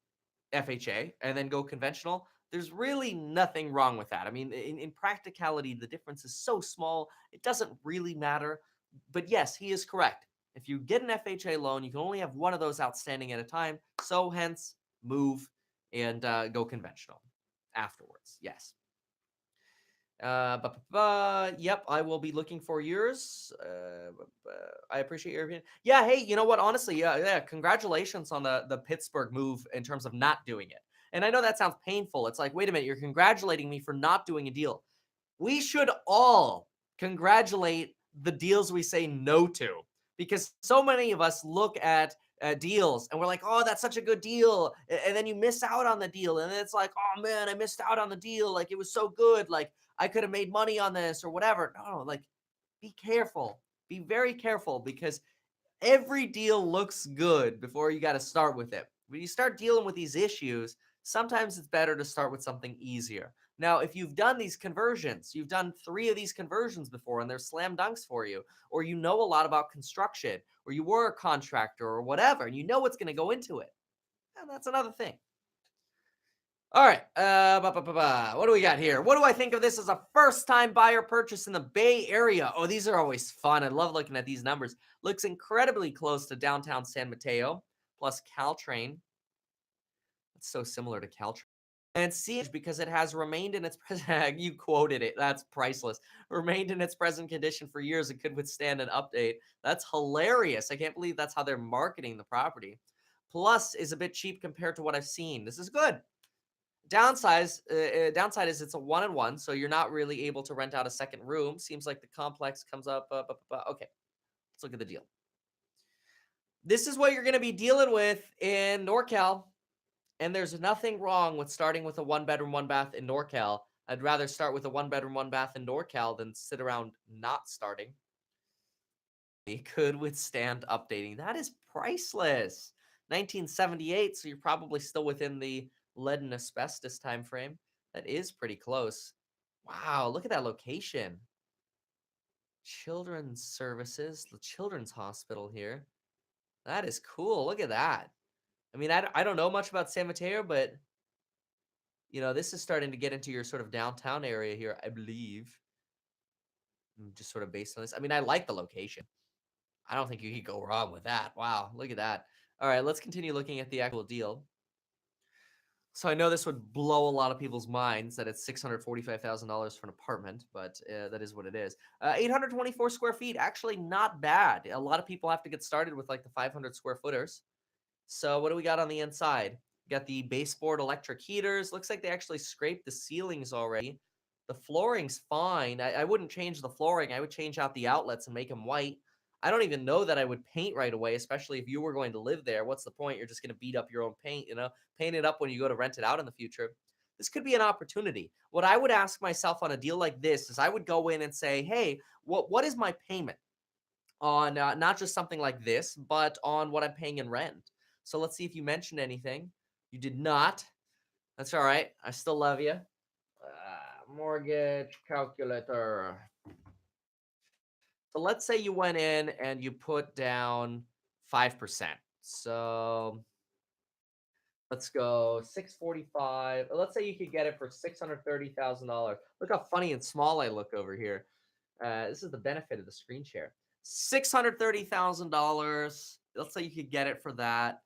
FHA and then go conventional, There's really nothing wrong with that. I mean, in practicality, the difference is so small, it doesn't really matter. But yes, he is correct. If you get an FHA loan, you can only have one of those outstanding at a time. So, hence, move and go conventional afterwards. Yes. Yep, I will be looking for yours. I appreciate your opinion. Yeah, hey, you know what? Honestly, yeah, congratulations on the Pittsburgh move in terms of not doing it. And I know that sounds painful. It's like, wait a minute, you're congratulating me for not doing a deal. We should all congratulate the deals we say no to, because so many of us look at deals and we're like, oh, that's such a good deal. And then you miss out on the deal. And then it's like, oh man, I missed out on the deal. Like it was so good. Like I could have made money on this or whatever. No, like be careful. Be very careful, because every deal looks good before you got to start with it. When you start dealing with these issues, sometimes it's better to start with something easier. Now, if you've done these conversions, you've done 3 of these conversions before and they're slam dunks for you, or you know a lot about construction, or you were a contractor or whatever, and you know what's going to go into it, and that's another thing. All right. What do we got here? What do I think of this as a first-time buyer purchase in the Bay Area? Oh, these are always fun. I love looking at these numbers. Looks incredibly close to downtown San Mateo, plus Caltrain. It's so similar to Caltrain. And Siege, because it has remained in its present, you quoted it. That's priceless. Remained in its present condition for years. It could withstand an update. That's hilarious. I can't believe that's how they're marketing the property. Plus is a bit cheap compared to what I've seen. This is good. Downside is it's a one and one, so you're not really able to rent out a second room. Seems like the complex comes up. Okay, let's look at the deal. This is what you're going to be dealing with in NorCal, and there's nothing wrong with starting with a one bedroom, one bath in NorCal. I'd rather start with a one bedroom, one bath in NorCal than sit around not starting. It could withstand updating. That is priceless. 1978, so you're probably still within the lead and asbestos time frame. That is pretty close. Wow, look at that location. Children's services, the children's hospital here. That is cool. Look at that. I mean, I don't know much about San Mateo, but this is starting to get into your sort of downtown area here, I believe. Just sort of based on this. I mean, I like the location. I don't think you could go wrong with that. Wow, look at that. All right, let's continue looking at the actual deal. So I know this would blow a lot of people's minds that it's $645,000 for an apartment, but that is what it is. 824 square feet, actually not bad. A lot of people have to get started with like the 500 square footers. So what do we got on the inside? We got the baseboard electric heaters. Looks like they actually scraped the ceilings already. The flooring's fine. I wouldn't change the flooring. I would change out the outlets and make them white. I don't even know that I would paint right away, especially if you were going to live there. What's the point? You're just going to beat up your own paint, paint it up when you go to rent it out in the future. This could be an opportunity. What I would ask myself on a deal like this is I would go in and say, hey, what is my payment on not just something like this, but on what I'm paying in rent? So let's see if you mentioned anything. You did not. That's all right. I still love you. Mortgage calculator. So let's say you went in and you put down 5%. So let's go 645. Let's say you could get it for $630,000. Look how funny and small I look over here. This is the benefit of the screen share. $630,000. Let's say you could get it for that.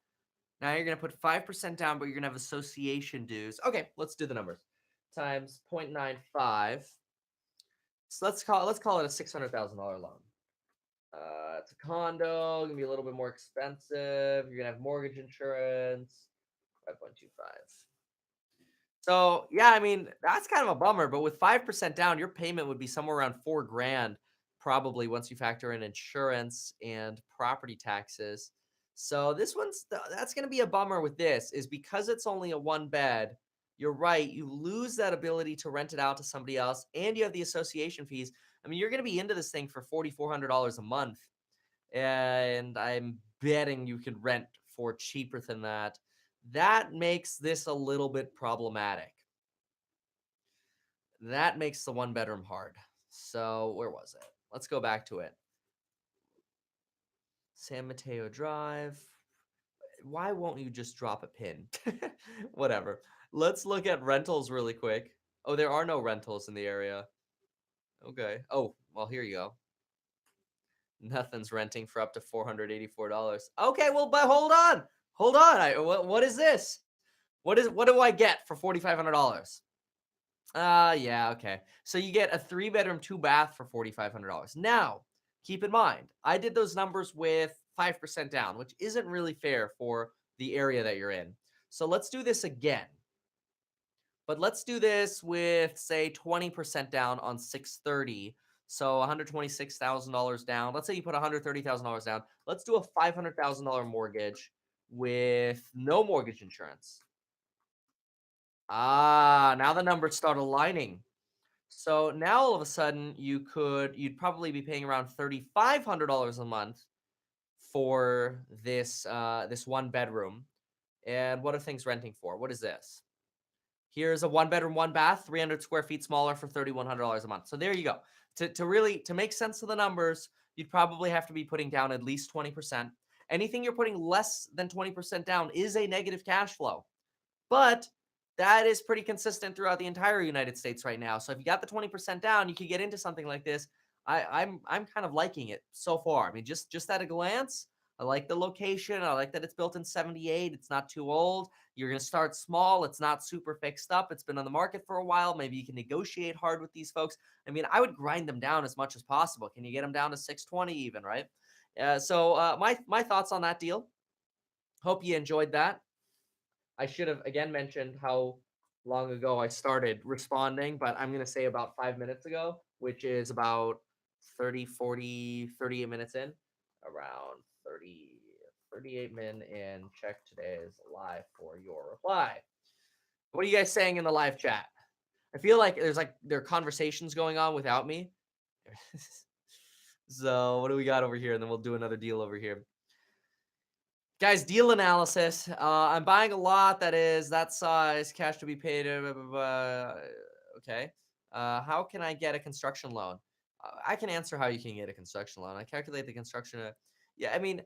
Now you're gonna put 5% down, but you're gonna have association dues. Okay, let's do the numbers. Times 0.95. So let's call it a $600,000 loan. It's a condo, gonna be a little bit more expensive. You're gonna have mortgage insurance, 5.25. So yeah, I mean that's kind of a bummer. But with 5% down, your payment would be somewhere around 4 grand, probably once you factor in insurance and property taxes. So that's gonna be a bummer with this, is because it's only a one bed. You're right. You lose that ability to rent it out to somebody else, and you have the association fees. I mean, you're gonna be into this thing for $4,400 a month, and I'm betting you could rent for cheaper than that. That makes this a little bit problematic. That makes the one bedroom hard. So, where was it? Let's go back to it. San Mateo Drive. Why won't you just drop a pin? Whatever. Let's look at rentals really quick. Oh, there are no rentals in the area. Okay. Oh, well, here you go. Nothing's renting for up to $484. Okay, well, but hold on. Hold on. What is this? What do I get for $4,500? Yeah, okay. So you get a 3-bedroom, 2-bath for $4,500. Now, keep in mind, I did those numbers with 5% down, which isn't really fair for the area that you're in. So let's do this again. But let's do this with, say, 20% down on 630. So $126,000 down. Let's say you put $130,000 down. Let's do a $500,000 mortgage with no mortgage insurance. Now the numbers start aligning. So now all of a sudden you'd probably be paying around $3,500 a month for this one bedroom. And what are things renting for? What is this? Here's a 1-bedroom, 1-bath, 300 square feet smaller for $3,100 a month. So there you go. To make sense of the numbers, you'd probably have to be putting down at least 20%. Anything you're putting less than 20% down is a negative cash flow. But that is pretty consistent throughout the entire United States right now. So if you got the 20% down, you could get into something like this. I'm kind of liking it so far. I mean, just at a glance, I like the location. I like that it's built in 78. It's not too old. You're going to start small. It's not super fixed up. It's been on the market for a while. Maybe you can negotiate hard with these folks. I mean, I would grind them down as much as possible. Can you get them down to 620 even, right? My thoughts on that deal. Hope you enjoyed that. I should have again mentioned how long ago I started responding, but I'm going to say about 5 minutes ago, which is about 30, 40, 38 minutes in, around 30, 38 min in. Check today's live for your reply. What are you guys saying in the live chat? I feel like there are conversations going on without me. So what do we got over here? And then we'll do another deal over here. Guys, deal analysis. I'm buying a lot that is that size, cash to be paid. Blah, blah, blah. Okay. How can I get a construction loan? I can answer how you can get a construction loan. I calculate the construction. Yeah, I mean,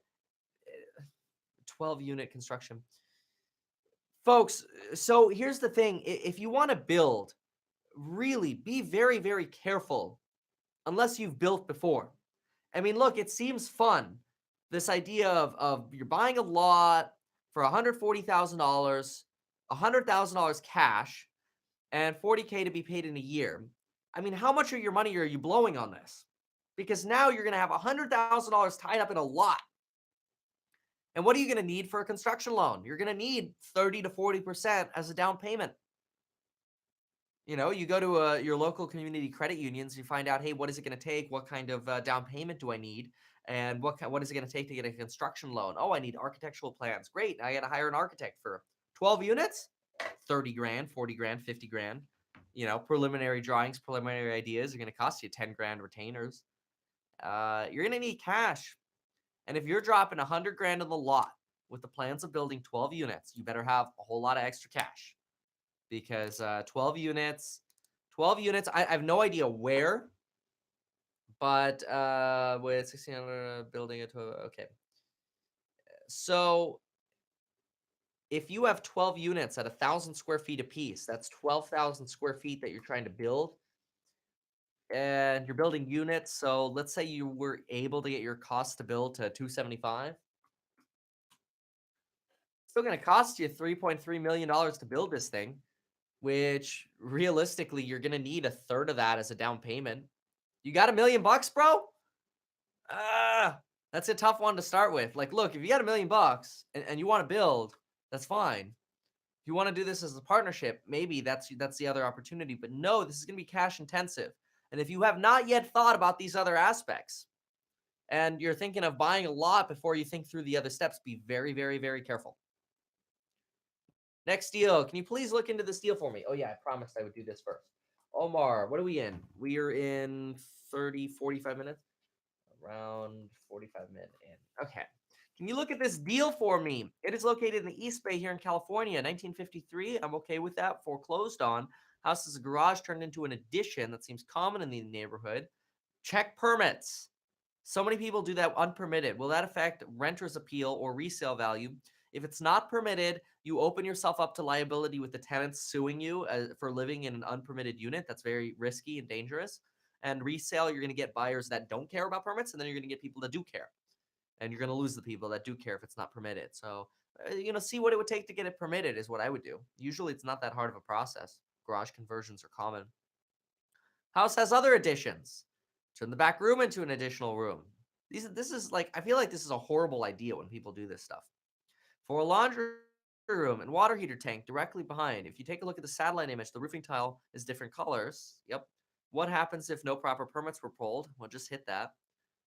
12-unit construction. Folks, so here's the thing. If you want to build, really be very, very careful unless you've built before. I mean, look, it seems fun. This idea of you're buying a lot for $140,000, $100,000 cash, and $40K to be paid in a year. I mean, how much of your money are you blowing on this? Because now you're going to have $100,000 tied up in a lot. And what are you going to need for a construction loan? You're going to need 30 to 40% as a down payment. You know, you go to your local community credit unions, you find out, hey, what is it going to take? What kind of down payment do I need? And what is it going to take to get a construction loan? Oh, I need architectural plans. Great. I got to hire an architect for 12 units, 30 grand, 40 grand, 50 grand. You know, preliminary drawings, preliminary ideas are going to cost you 10 grand retainers. You're going to need cash. And if you're dropping 100 grand on the lot with the plans of building 12 units, you better have a whole lot of extra cash. Because 12 units, I have no idea where, but with 1,600 building it to, okay. So if you have 12 units at 1,000 square feet apiece, that's 12,000 square feet that you're trying to build, and you're building units. So let's say you were able to get your cost to build to 275. It's still going to cost you $3.3 million to build this thing, which realistically, you're going to need a third of that as a down payment. You got $1 million, bro? That's a tough one to start with. Like, look, if you got $1 million and you want to build, that's fine. If you want to do this as a partnership, maybe that's the other opportunity. But no, this is going to be cash intensive. And if you have not yet thought about these other aspects and you're thinking of buying a lot before you think through the other steps, be very, very, very careful. Next deal. Can you please look into this deal for me? Oh, yeah, I promised I would do this first. Omar, what are we in? We are in 30, 45 minutes. Around 45 minutes in. Okay. Can you look at this deal for me? It is located in the East Bay here in California, 1953. I'm okay with that. Foreclosed on. House is a garage turned into an addition. That seems common in the neighborhood. Check permits. So many people do that unpermitted. Will that affect renter's appeal or resale value? If it's not permitted, you open yourself up to liability with the tenants suing you for living in an unpermitted unit. That's very risky and dangerous. And resale, you're going to get buyers that don't care about permits, and then you're going to get people that do care. And you're going to lose the people that do care if it's not permitted. So, see what it would take to get it permitted is what I would do. Usually it's not that hard of a process. Garage conversions are common. House has other additions. Turn the back room into an additional room. This is like, I feel like this is a horrible idea when people do this stuff. For a laundry room and water heater tank directly behind, if you take a look at the satellite image, the roofing tile is different colors. Yep. What happens if no proper permits were pulled? Well, just hit that.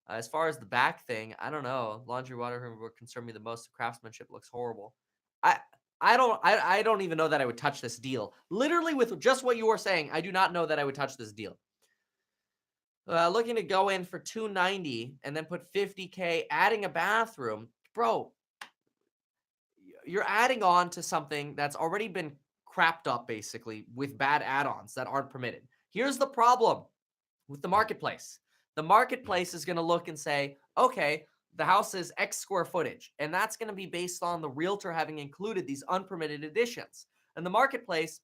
As far as the back thing, I don't know. Laundry water room would concern me the most. The craftsmanship looks horrible. I I don't even know that I would touch this deal. Literally, with just what you were saying, I do not know that I would touch this deal. Looking to go in for 290 and then put 50K, adding a bathroom, bro. You're adding on to something that's already been crapped up, basically, with bad add-ons that aren't permitted. Here's the problem with the marketplace. The marketplace is going to look and say, okay, the house is X square footage, and that's going to be based on the realtor having included these unpermitted additions. And the marketplace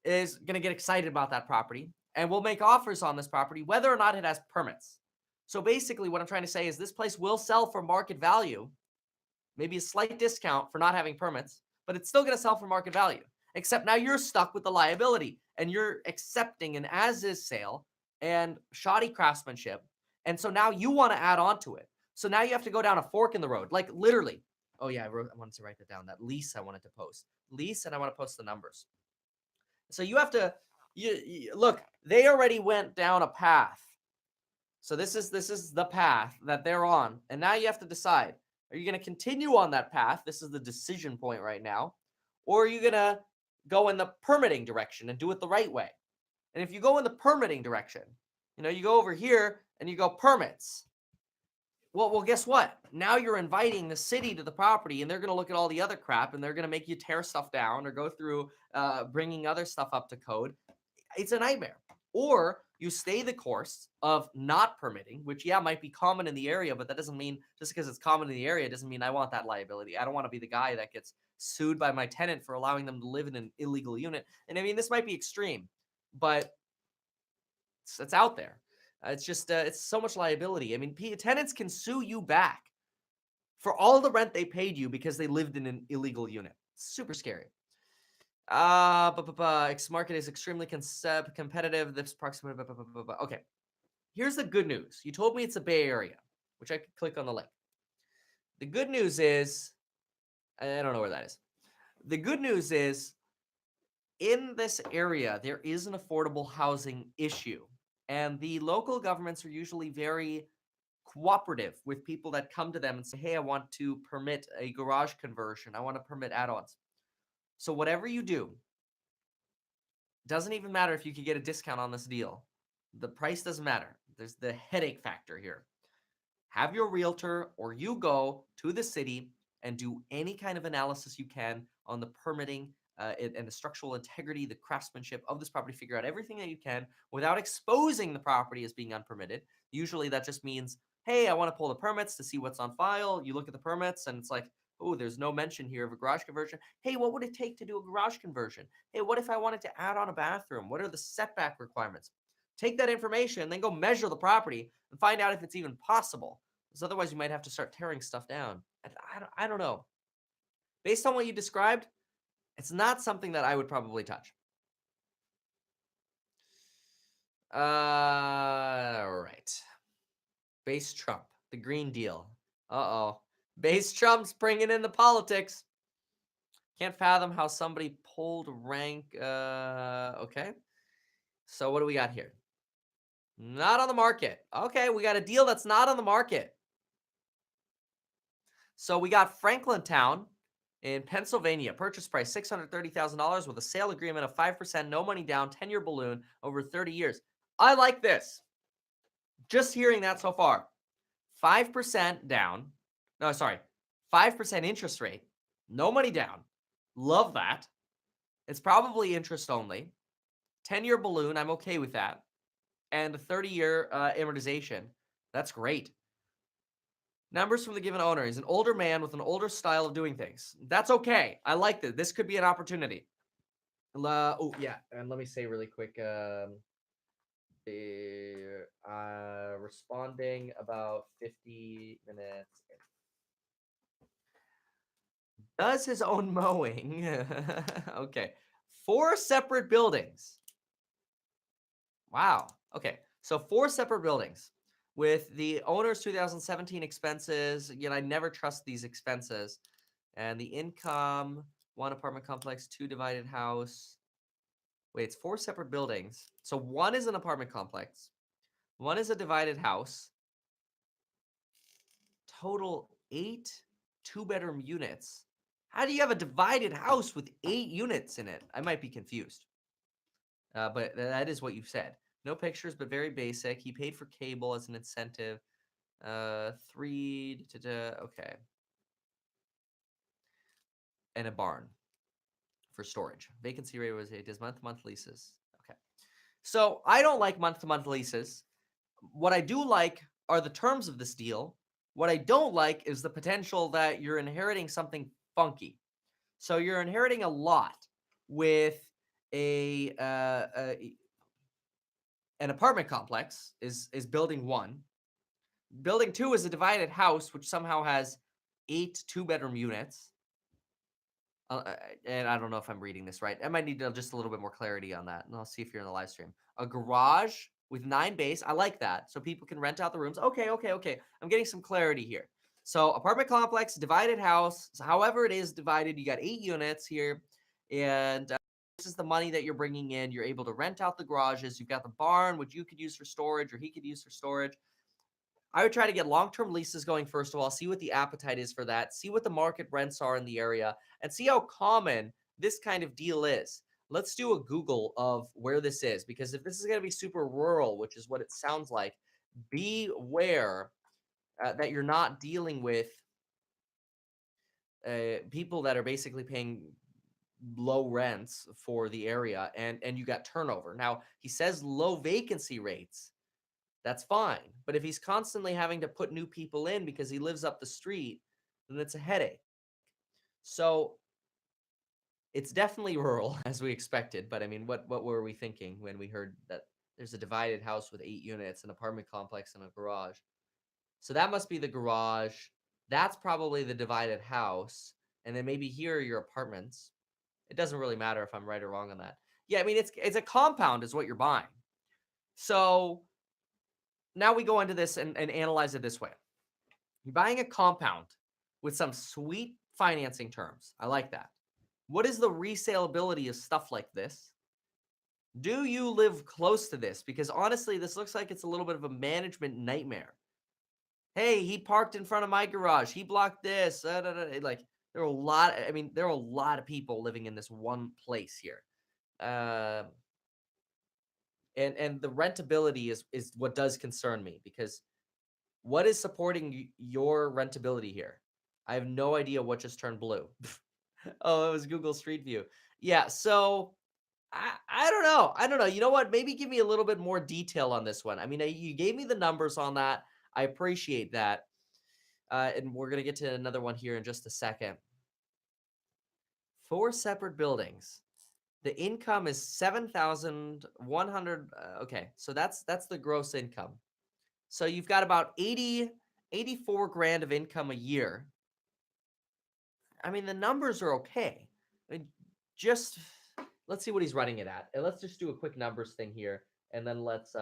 is going to get excited about that property and will make offers on this property whether or not it has permits. So basically what I'm trying to say is this place will sell for market value, maybe a slight discount for not having permits, but it's still going to sell for market value. Except now you're stuck with the liability and you're accepting an as-is sale and shoddy craftsmanship. And so now you want to add on to it. So now you have to go down a fork in the road, like literally. Oh yeah, I wanted to write that down. That lease I wanted to post. Lease, and I want to post the numbers. So you have to look, they already went down a path. So this is the path that they're on. And now you have to decide, are you going to continue on that path? This is the decision point right now. Or are you going to go in the permitting direction and do it the right way? And if you go in the permitting direction, you go over here and you go permits. Well, guess what? Now you're inviting the city to the property, and they're going to look at all the other crap, and they're going to make you tear stuff down or go through bringing other stuff up to code. It's a nightmare. Or you stay the course of not permitting, which, yeah, might be common in the area, but that doesn't mean, just because it's common in the area, doesn't mean I want that liability. I don't want to be the guy that gets sued by my tenant for allowing them to live in an illegal unit. And I mean, this might be extreme, but it's out there. It's just, it's so much liability. I mean, tenants can sue you back for all the rent they paid you because they lived in an illegal unit. Super scary. X market is extremely competitive. This proximity. Okay, here's the good news. You told me it's a Bay Area, which I could click on the link. The good news is, I don't know where that is. The good news is, in this area, there is an affordable housing issue. And the local governments are usually very cooperative with people that come to them and say, hey, I want to permit a garage conversion. I want to permit add-ons. So whatever you do, doesn't even matter if you could get a discount on this deal. The price doesn't matter. There's the headache factor here. Have your realtor or you go to the city and do any kind of analysis you can on the permitting and the structural integrity, the craftsmanship of this property. Figure out everything that you can without exposing the property as being unpermitted. Usually that just means, hey, I want to pull the permits to see what's on file. You look at the permits and it's like, oh, there's no mention here of a garage conversion. Hey, what would it take to do a garage conversion? Hey, what if I wanted to add on a bathroom? What are the setback requirements? Take that information, then go measure the property and find out if it's even possible. Because otherwise you might have to start tearing stuff down. I don't know. Based on what you described, it's not something that I would probably touch. Right. Base Trump, the Green Deal. Uh-oh. Base Trump's bringing in the politics. Can't fathom how somebody pulled rank. Okay. So what do we got here? Not on the market. Okay, we got a deal that's not on the market. So we got Franklintown in Pennsylvania. Purchase price $630,000 with a sale agreement of 5%, no money down, 10-year balloon over 30 years. I like this. Just hearing that so far. 5% down. No, sorry. 5% interest rate. No money down. Love that. It's probably interest only. 10-year balloon. I'm okay with that. And a 30-year amortization. That's great. Numbers from the given owner. He's an older man with an older style of doing things. That's okay. I like this. This could be an opportunity. Oh yeah, and let me say really quick. Responding about 50 minutes. Does his own mowing. Okay. 4 separate buildings. Wow. Okay. So 4 separate buildings with the owner's 2017 expenses. Again, I never trust these expenses. And the income, 1 apartment complex, 2 divided house. Wait, it's 4 separate buildings. So 1 is an apartment complex. 1 is a divided house. Total 8 2-bedroom units. How do you have a divided house with 8 units in it? I might be confused. But that is what you said. No pictures, but very basic. He paid for cable as an incentive. 3, okay. And a barn for storage. Vacancy rate was 8. Does month-to-month leases. Okay. So I don't like month-to-month leases. What I do like are the terms of this deal. What I don't like is the potential that you're inheriting something funky. So you're inheriting a lot with an apartment complex is building 1. Building 2 is a divided house, which somehow has 8 2-bedroom units. And I don't know if I'm reading this right. I might need just a little bit more clarity on that. And I'll see if you're in the live stream. A garage with 9 bays. I like that. So people can rent out the rooms. Okay. I'm getting some clarity here. So apartment complex, divided house. So however it is divided, you got 8 units here. And this is the money that you're bringing in. You're able to rent out the garages. You've got the barn, which you could use for storage or he could use for storage. I would try to get long-term leases going first of all, see what the appetite is for that, see what the market rents are in the area, and see how common this kind of deal is. Let's do a Google of where this is, because if this is going to be super rural, which is what it sounds like, beware that you're not dealing with people that are basically paying low rents for the area, and you got turnover. Now, he says low vacancy rates. That's fine. But if he's constantly having to put new people in because he lives up the street, then it's a headache. So it's definitely rural as we expected. But I mean, what were we thinking when we heard that there's a divided house with 8 units, an apartment complex, and a garage? So that must be the garage. That's probably the divided house. And then maybe here are your apartments. It doesn't really matter if I'm right or wrong on that. Yeah, I mean, it's a compound is what you're buying. So now we go into this and analyze it this way. You're buying a compound with some sweet financing terms. I like that. What is the resaleability of stuff like this? Do you live close to this? Because honestly, this looks like it's a little bit of a management nightmare. Hey, he parked in front of my garage. He blocked this. Like there are a lot. I mean, there are a lot of people living in this one place here. And the rentability is what does concern me, because what is supporting your rentability here? I have no idea what just turned blue. Oh, it was Google Street View. Yeah, so I don't know. I don't know. You know what? Maybe give me a little bit more detail on this one. I mean, you gave me the numbers on that. I appreciate that. And we're going to get to another one here in just a second. 4 separate buildings. The income is 7,100. Okay, so that's the gross income. So you've got about 84 grand of income a year. I mean, the numbers are okay. I mean, just let's see what he's running it at. And let's just do a quick numbers thing here, and then let's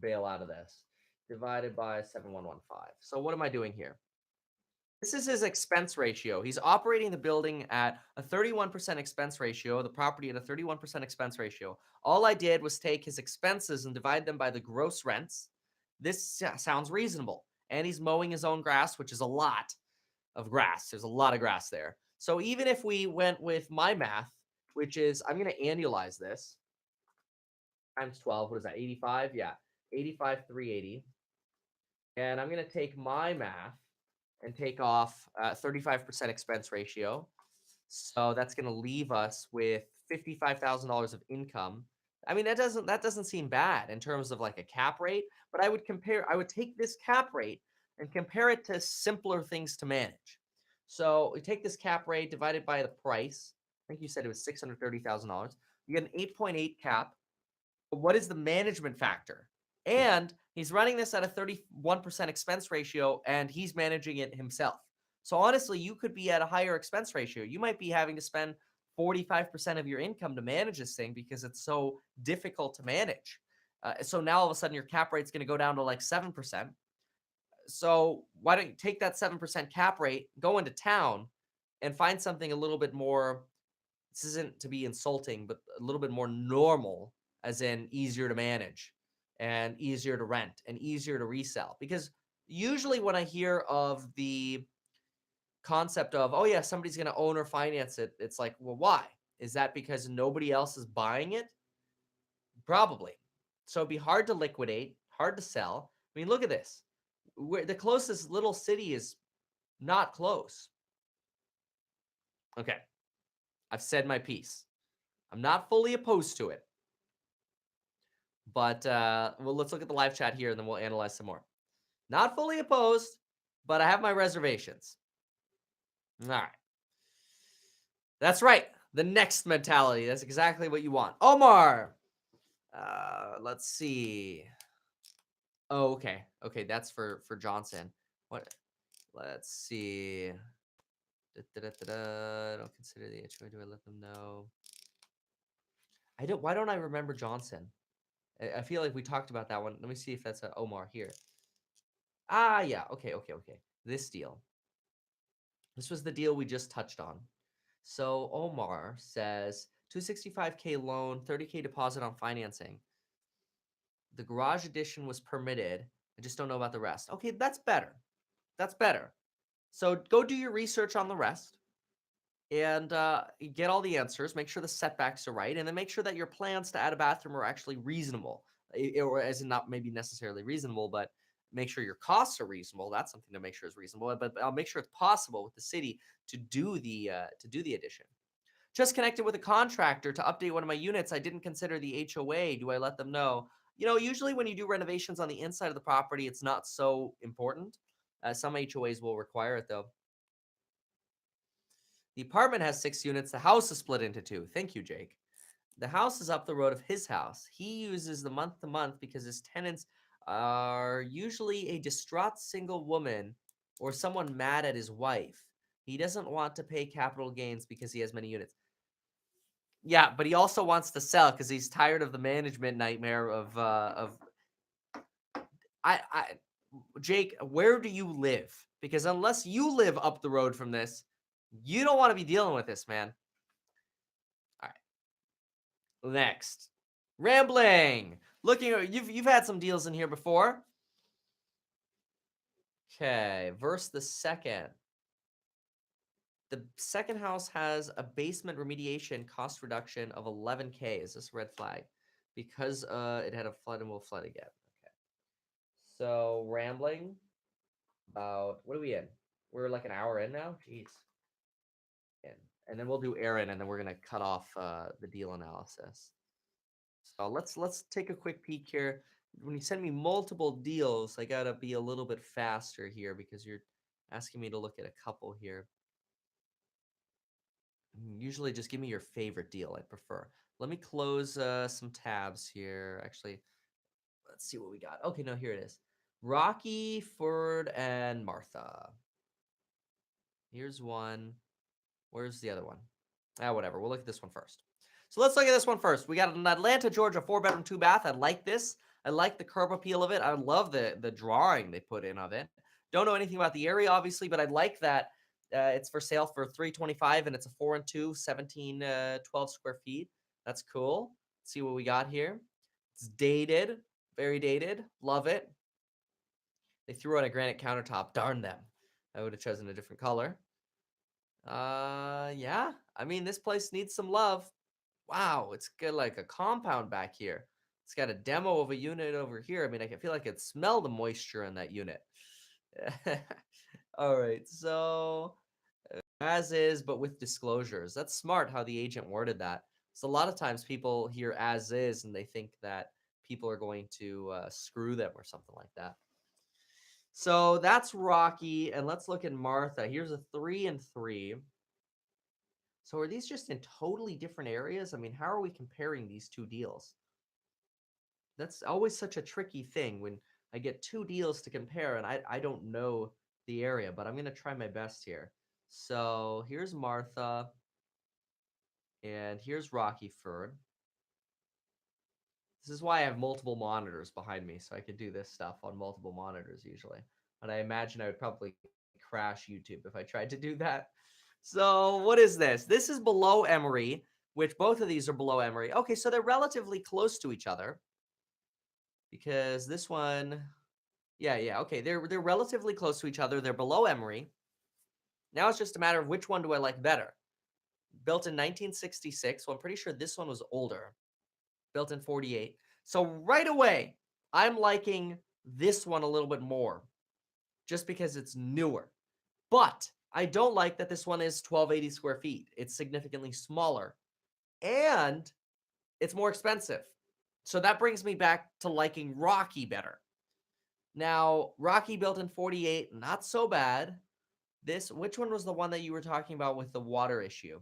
bail out of this. Divided by 7115. So what am I doing here? This is his expense ratio. He's operating the building at a 31% expense ratio, the property at a 31% expense ratio. All I did was take his expenses and divide them by the gross rents. This sounds reasonable. And he's mowing his own grass, which is a lot of grass. There's a lot of grass there. So even if we went with my math, which is, I'm going to annualize this, times 12, what is that, 85? Yeah, 85,380. And I'm going to take my math and take off 35% expense ratio. So that's going to leave us with $55,000 of income. I mean, that doesn't seem bad in terms of like a cap rate, but I would take this cap rate and compare it to simpler things to manage. So we take this cap rate divided by the price. I think you said it was $630,000. You get an 8.8 cap. What is the management factor? And he's running this at a 31% expense ratio, and he's managing it himself. So honestly, you could be at a higher expense ratio. You might be having to spend 45% of your income to manage this thing because it's so difficult to manage. So now all of a sudden your cap rate's going to go down to like 7%. So why don't you take that 7% cap rate, go into town, and find something a little bit more, this isn't to be insulting, but a little bit more normal, as in easier to manage and easier to rent and easier to resell. Because usually when I hear of the concept of, oh yeah, somebody's going to own or finance it, it's like, well, why? Is that because nobody else is buying it? Probably. So it'd be hard to liquidate, hard to sell. I mean, look at this. The closest little city is not close. Okay. I've said my piece. I'm not fully opposed to it. But well, let's look at the live chat here and then we'll analyze some more. Not fully opposed, but I have my reservations. All right. That's right. The next mentality. That's exactly what you want. Omar. Let's see. Oh, okay. Okay, that's for Johnson. What? Let's see. Don't consider the HOA. Do I let them know? I don't. Why don't I remember Johnson? I feel like we talked about that one. Let me see if that's a Omar here. Ah, yeah. Okay. This deal. This was the deal we just touched on. So Omar says 265K loan, 30K deposit on financing. The garage addition was permitted. I just don't know about the rest. Okay, that's better. That's better. So go do your research on the rest and get all the answers. Make sure the setbacks are right, and then make sure that your plans to add a bathroom are actually reasonable, or as in not maybe necessarily reasonable, but make sure your costs are reasonable. That's something to make sure is reasonable. But I'll make sure it's possible with the city to do the addition. Just connected with a contractor to update one of my units. I didn't consider the HOA. Do I let them know? You know, usually when you do renovations on the inside of the property, it's not so important. Some HOAs will require it though. The apartment has 6 units. The house is split into 2. Thank you, Jake. The house is up the road of his house. He uses the month to month because his tenants are usually a distraught single woman or someone mad at his wife. He doesn't want to pay capital gains because he has many units. Yeah, but he also wants to sell because he's tired of the management nightmare of I Jake, where do you live? Because unless you live up the road from this, you don't want to be dealing with this, man. All right. Next. Rambling. Looking at you've had some deals in here before. Okay, verse the second. The second house has a basement remediation cost reduction of 11K. Is this a red flag? Because it had a flood and will flood again. Okay. So rambling about what are we in? We're like an hour in now. Jeez. And then we'll do Aaron, and then we're gonna cut off the deal analysis. So let's take a quick peek here. When you send me multiple deals, I gotta be a little bit faster here because you're asking me to look at a couple here. Usually just give me your favorite deal. I prefer. Let me close some tabs here. Actually, let's see what we got. Okay, no, here it is. Rocky, Ford, and Martha. Here's one. Where's the other one? Whatever. We'll look at this one first. So let's look at this one first. We got an Atlanta, Georgia 4-bedroom, 2-bath. I like this. I like the curb appeal of it. I love the drawing they put in of it. Don't know anything about the area, obviously, but I like that it's for sale for $325 and it's a 4 and 2, 17, 12 square feet. That's cool. Let's see what we got here. It's dated, very dated. Love it. They threw out a granite countertop. Darn them. I would have chosen a different color. Yeah. I mean, this place needs some love. Wow, it's got like a compound back here. It's got a demo of a unit over here. I mean, I can feel like I could smell the moisture in that unit. All right, so as is, but with disclosures. That's smart how the agent worded that. So a lot of times people hear as is and they think that people are going to screw them or something like that. So that's Rocky, and let's look at Martha. Here's a 3 and 3. So are these just in totally different areas? I mean, how are we comparing these two deals? That's always such a tricky thing when I get two deals to compare and I don't know the area, but I'm going to try my best here. So here's Martha and here's Rockyford. This is why I have multiple monitors behind me, so I could do this stuff on multiple monitors usually. But I imagine I would probably crash YouTube if I tried to do that. So what is this? This is below Emory, which both of these are below Emory. Okay, so they're relatively close to each other because this one, yeah, okay, they're relatively close to each other. They're below Emory. Now it's just a matter of which one do I like better. Built in 1966, well, I'm pretty sure this one was older. Built in 48. So right away, I'm liking this one a little bit more just because it's newer. But I don't like that this one is 1280 square feet. It's significantly smaller and it's more expensive. So that brings me back to liking Rocky better. Now, Rocky built in 48, not so bad. Which one was the one that you were talking about with the water issue?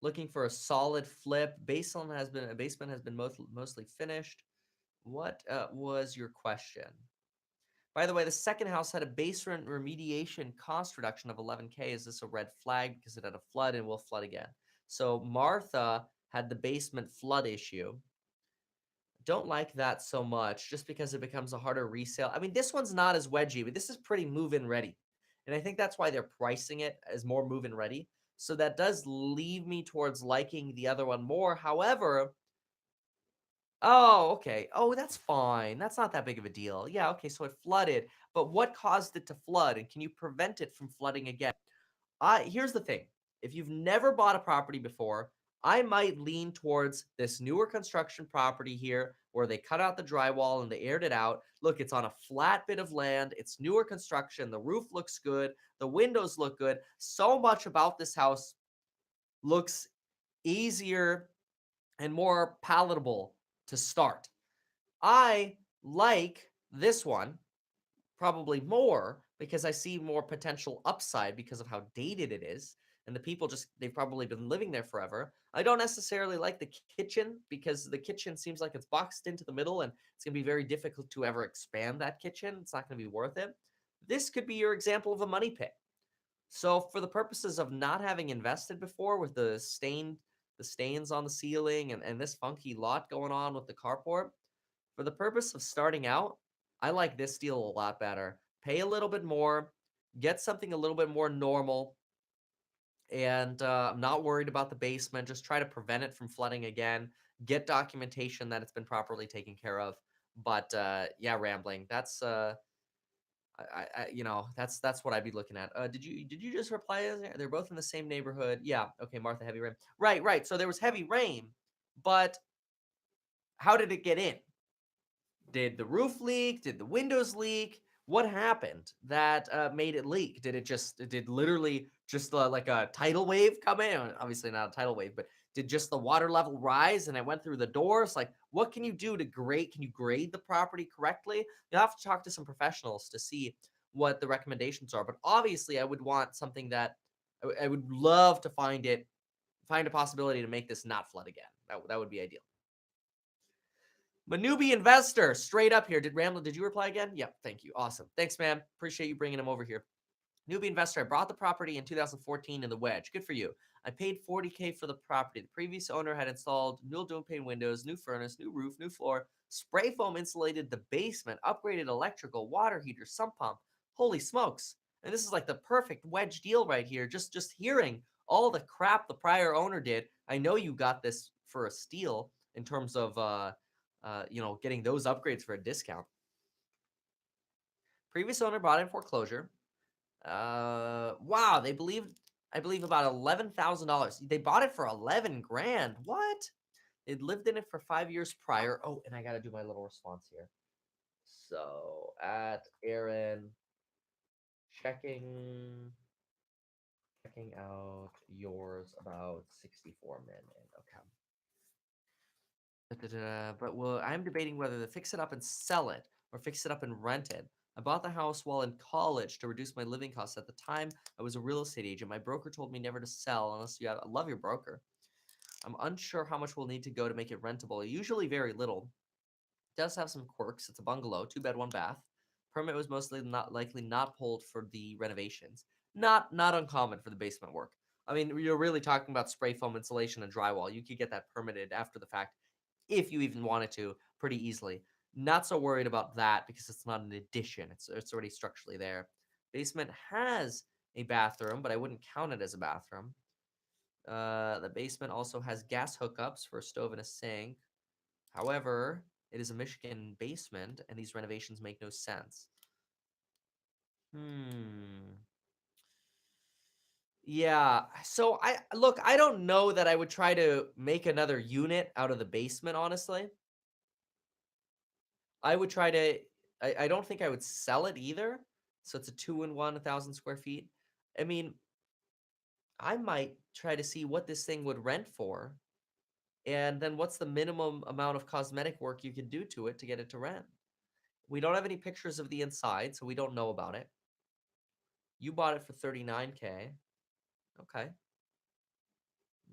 Looking for a solid flip. Basement has been mostly finished. What was your question? By the way, the second house had a basement remediation cost reduction of 11K. Is this a red flag because it had a flood and will flood again? So Martha had the basement flood issue. Don't like that so much just because it becomes a harder resale. I mean, this one's not as wedgy, but this is pretty move-in ready. And I think that's why they're pricing it as more move-in ready. So that does leave me towards liking the other one more. However, oh, okay. Oh, that's fine. That's not that big of a deal. Yeah, okay, so it flooded. But what caused it to flood? And can you prevent it from flooding again? Here's the thing. If you've never bought a property before, I might lean towards this newer construction property here where they cut out the drywall and they aired it out. Look, it's on a flat bit of land. It's newer construction. The roof looks good. The windows look good. So much about this house looks easier and more palatable to start. I like this one probably more because I see more potential upside because of how dated it is. And the people they've probably been living there forever. I don't necessarily like the kitchen because the kitchen seems like it's boxed into the middle and it's going to be very difficult to ever expand that kitchen. It's not going to be worth it. This could be your example of a money pit. So for the purposes of not having invested before with the stains on the ceiling and this funky lot going on with the carport, for the purpose of starting out, I like this deal a lot better. Pay a little bit more, get something a little bit more normal, and I'm not worried about the basement. Just try to prevent it from flooding again. Get documentation that it's been properly taken care of. But yeah, rambling. That's what I'd be looking at. Did you just reply? They're both in the same neighborhood. Yeah. Okay, Martha, heavy rain. Right. So there was heavy rain, but how did it get in? Did the roof leak? Did the windows leak? What happened that made it leak? Did literally just like a tidal wave come in? Obviously not a tidal wave, but did just the water level rise and it went through the doors? Like, what can you do to grade? Can you grade the property correctly? You'll have to talk to some professionals to see what the recommendations are. But obviously, I would want something that I would love to find a possibility to make this not flood again. That would be ideal. Manubi investor, straight up here. Did you reply again? Yep, thank you. Awesome. Thanks, man. Appreciate you bringing him over here. Newbie investor, I bought the property in 2014 in the wedge. Good for you. I paid 40K for the property. The previous owner had installed new dual pane windows, new furnace, new roof, new floor, spray foam insulated the basement, upgraded electrical, water heater, sump pump. Holy smokes. And this is like the perfect wedge deal right here. Just hearing all the crap the prior owner did. I know you got this for a steal in terms of getting those upgrades for a discount. Previous owner bought in foreclosure. Wow, I believe about $11,000. They bought it for 11 grand. What? They'd lived in it for 5 years prior. Oh, and I gotta do my little response here. So at Aaron, checking checking out yours about 64 minutes. Okay. But I'm debating whether to fix it up and sell it or fix it up and rent it. I bought the house while in college to reduce my living costs. At the time, I was a real estate agent. My broker told me never to sell unless you have. I love your broker. I'm unsure how much we'll need to go to make it rentable. Usually very little. It does have some quirks. It's a bungalow, 2 bed, 1 bath. Permit was mostly not likely not pulled for the renovations. Not uncommon for the basement work. I mean, you're really talking about spray foam insulation and drywall. You could get that permitted after the fact if you even wanted to pretty easily. Not so worried about that because it's not an addition. It's already structurally there. Basement has a bathroom, but I wouldn't count it as a bathroom. The basement also has gas hookups for a stove and a sink. However, it is a Michigan basement, and these renovations make no sense. Hmm. Yeah. So I look, I don't know that I would try to make another unit out of the basement, honestly. I would try to I don't think I would sell it either. So it's a 2-in-1, 1,000 square feet. I mean, I might try to see what this thing would rent for, and then what's the minimum amount of cosmetic work you could do to it to get it to rent. We don't have any pictures of the inside, so we don't know about it. You bought it for 39K. Okay.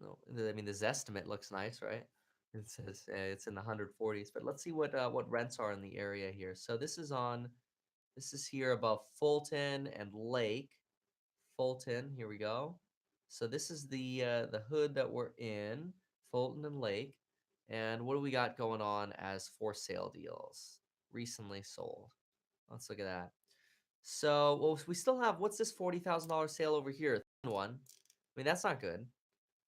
No, I mean the Zestimate looks nice, right? It says it's in the 140s, but let's see what rents are in the area here. So this is here above Fulton and Lake. Fulton, here we go. So this is the hood that we're in, Fulton and Lake. And what do we got going on as for sale deals? Recently sold. Let's look at that. So, well, we still have what's this $40,000 sale over here? One. I mean, that's not good. You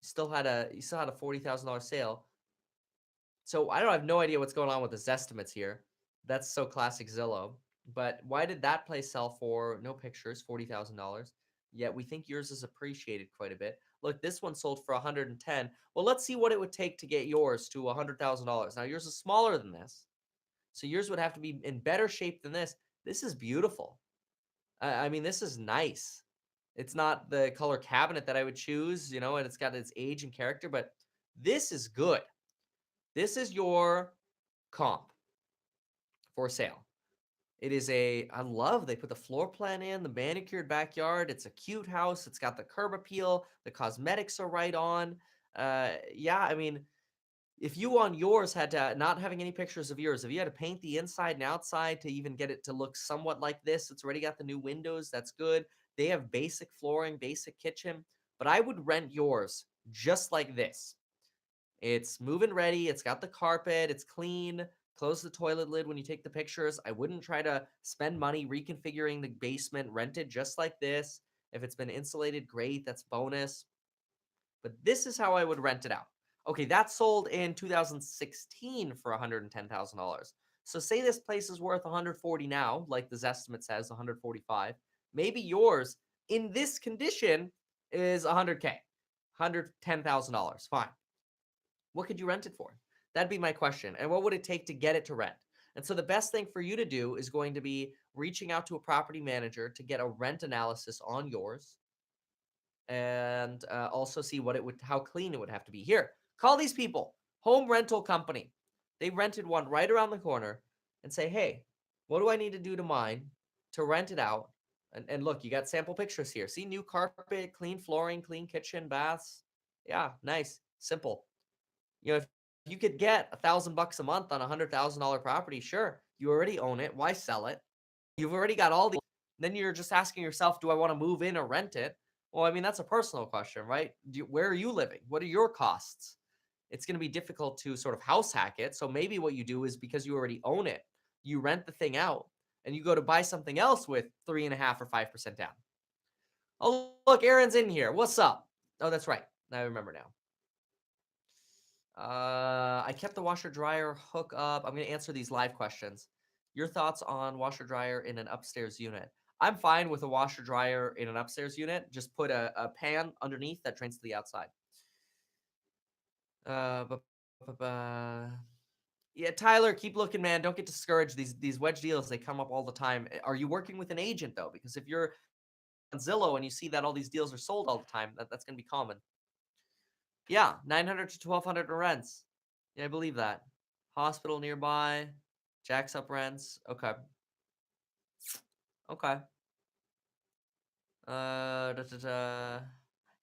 still had a $40,000 sale. So I have no idea what's going on with the estimates here. That's so classic Zillow. But why did that place sell for no pictures, $40,000? Yet we think yours is appreciated quite a bit. Look, this one sold for 110. Well, let's see what it would take to get yours to $100,000. Now yours is smaller than this, so yours would have to be in better shape than this. This is beautiful. I mean, this is nice. It's not the color cabinet that I would choose, and it's got its age and character, but this is good. This is your comp for sale. It is I love they put the floor plan in, the manicured backyard. It's a cute house. It's got the curb appeal. The cosmetics are right on. Yeah, I mean, if you on yours had to, not having any pictures of yours, if you had to paint the inside and outside to even get it to look somewhat like this, it's already got the new windows. That's good. They have basic flooring, basic kitchen, but I would rent yours just like this. It's move-in ready. It's got the carpet. It's clean. Close the toilet lid when you take the pictures. I wouldn't try to spend money reconfiguring the basement. Rent it just like this. If it's been insulated, great. That's bonus. But this is how I would rent it out. Okay, that sold in 2016 for $110,000. So say this place is worth 140 now, like the estimate says, 145. Maybe yours in this condition is 100K, $110,000. Fine. What could you rent it for? That'd be my question. And what would it take to get it to rent? And so the best thing for you to do is going to be reaching out to a property manager to get a rent analysis on yours, and also see how clean it would have to be. Here, call these people, home rental company. They rented one right around the corner, and say, hey, what do I need to do to mine to rent it out? And look, you got sample pictures here. See, new carpet, clean flooring, clean kitchen, baths. Yeah, nice, simple. If you could get $1,000 a month on $100,000 property, sure, you already own it. Why sell it? You've already got all the. Then you're just asking yourself, do I want to move in or rent it? Well, I mean, that's a personal question, right? Where are you living? What are your costs? It's going to be difficult to sort of house hack it. So maybe what you do is, because you already own it, you rent the thing out and you go to buy something else with 3.5 or 5% down. Oh, look, Aaron's in here. What's up? Oh, that's right. I remember now. I kept the washer dryer hook up. I'm going to answer these live questions. Your thoughts on washer dryer in an upstairs unit? I'm fine with a washer dryer in an upstairs unit. Just put a pan underneath that drains to the outside. Uh, bu- yeah, Tyler, keep looking, man. Don't get discouraged. These wedge deals, they come up all the time. Are you working with an agent though? Because if you're on Zillow and you see that all these deals are sold all the time, that's going to be common. Yeah, 900 to 1,200 rents. Yeah, I believe that. Hospital nearby. Jacks up rents. Okay. Okay. Da, da, da.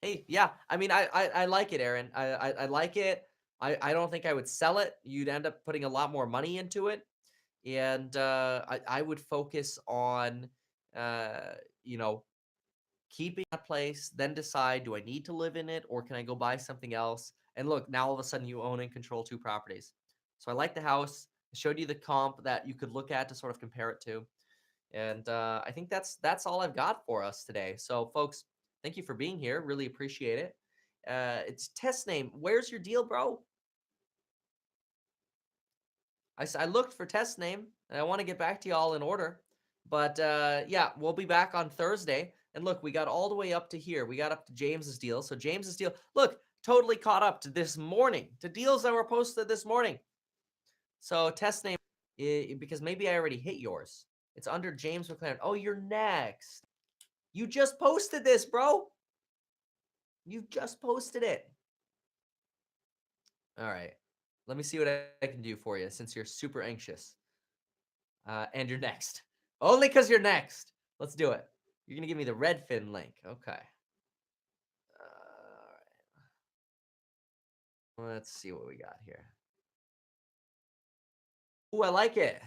Hey, yeah. I mean, I like it, Aaron. I like it. I don't think I would sell it. You'd end up putting a lot more money into it, and I would focus on, uh, you know, keeping that place, then decide, do I need to live in it or can I go buy something else? And look, now all of a sudden you own and control two properties. So I like the house. I showed you the comp that you could look at to sort of compare it to. And I think that's all I've got for us today. So folks, thank you for being here. Really appreciate it. It's test name. Where's your deal, bro? I looked for test name, and I want to get back to you all in order. But yeah, we'll be back on Thursday. And look, we got all the way up to here. We got up to James's deal. So James's deal, look, totally caught up to this morning, to deals that were posted this morning. So test name, because maybe I already hit yours. It's under James McLaren. Oh, you're next. You just posted this, bro. You just posted it. All right. Let me see what I can do for you since you're super anxious. And you're next. Only because you're next. Let's do it. You're going to give me the Redfin link. Okay. All right. Let's see what we got here. Ooh, I like it.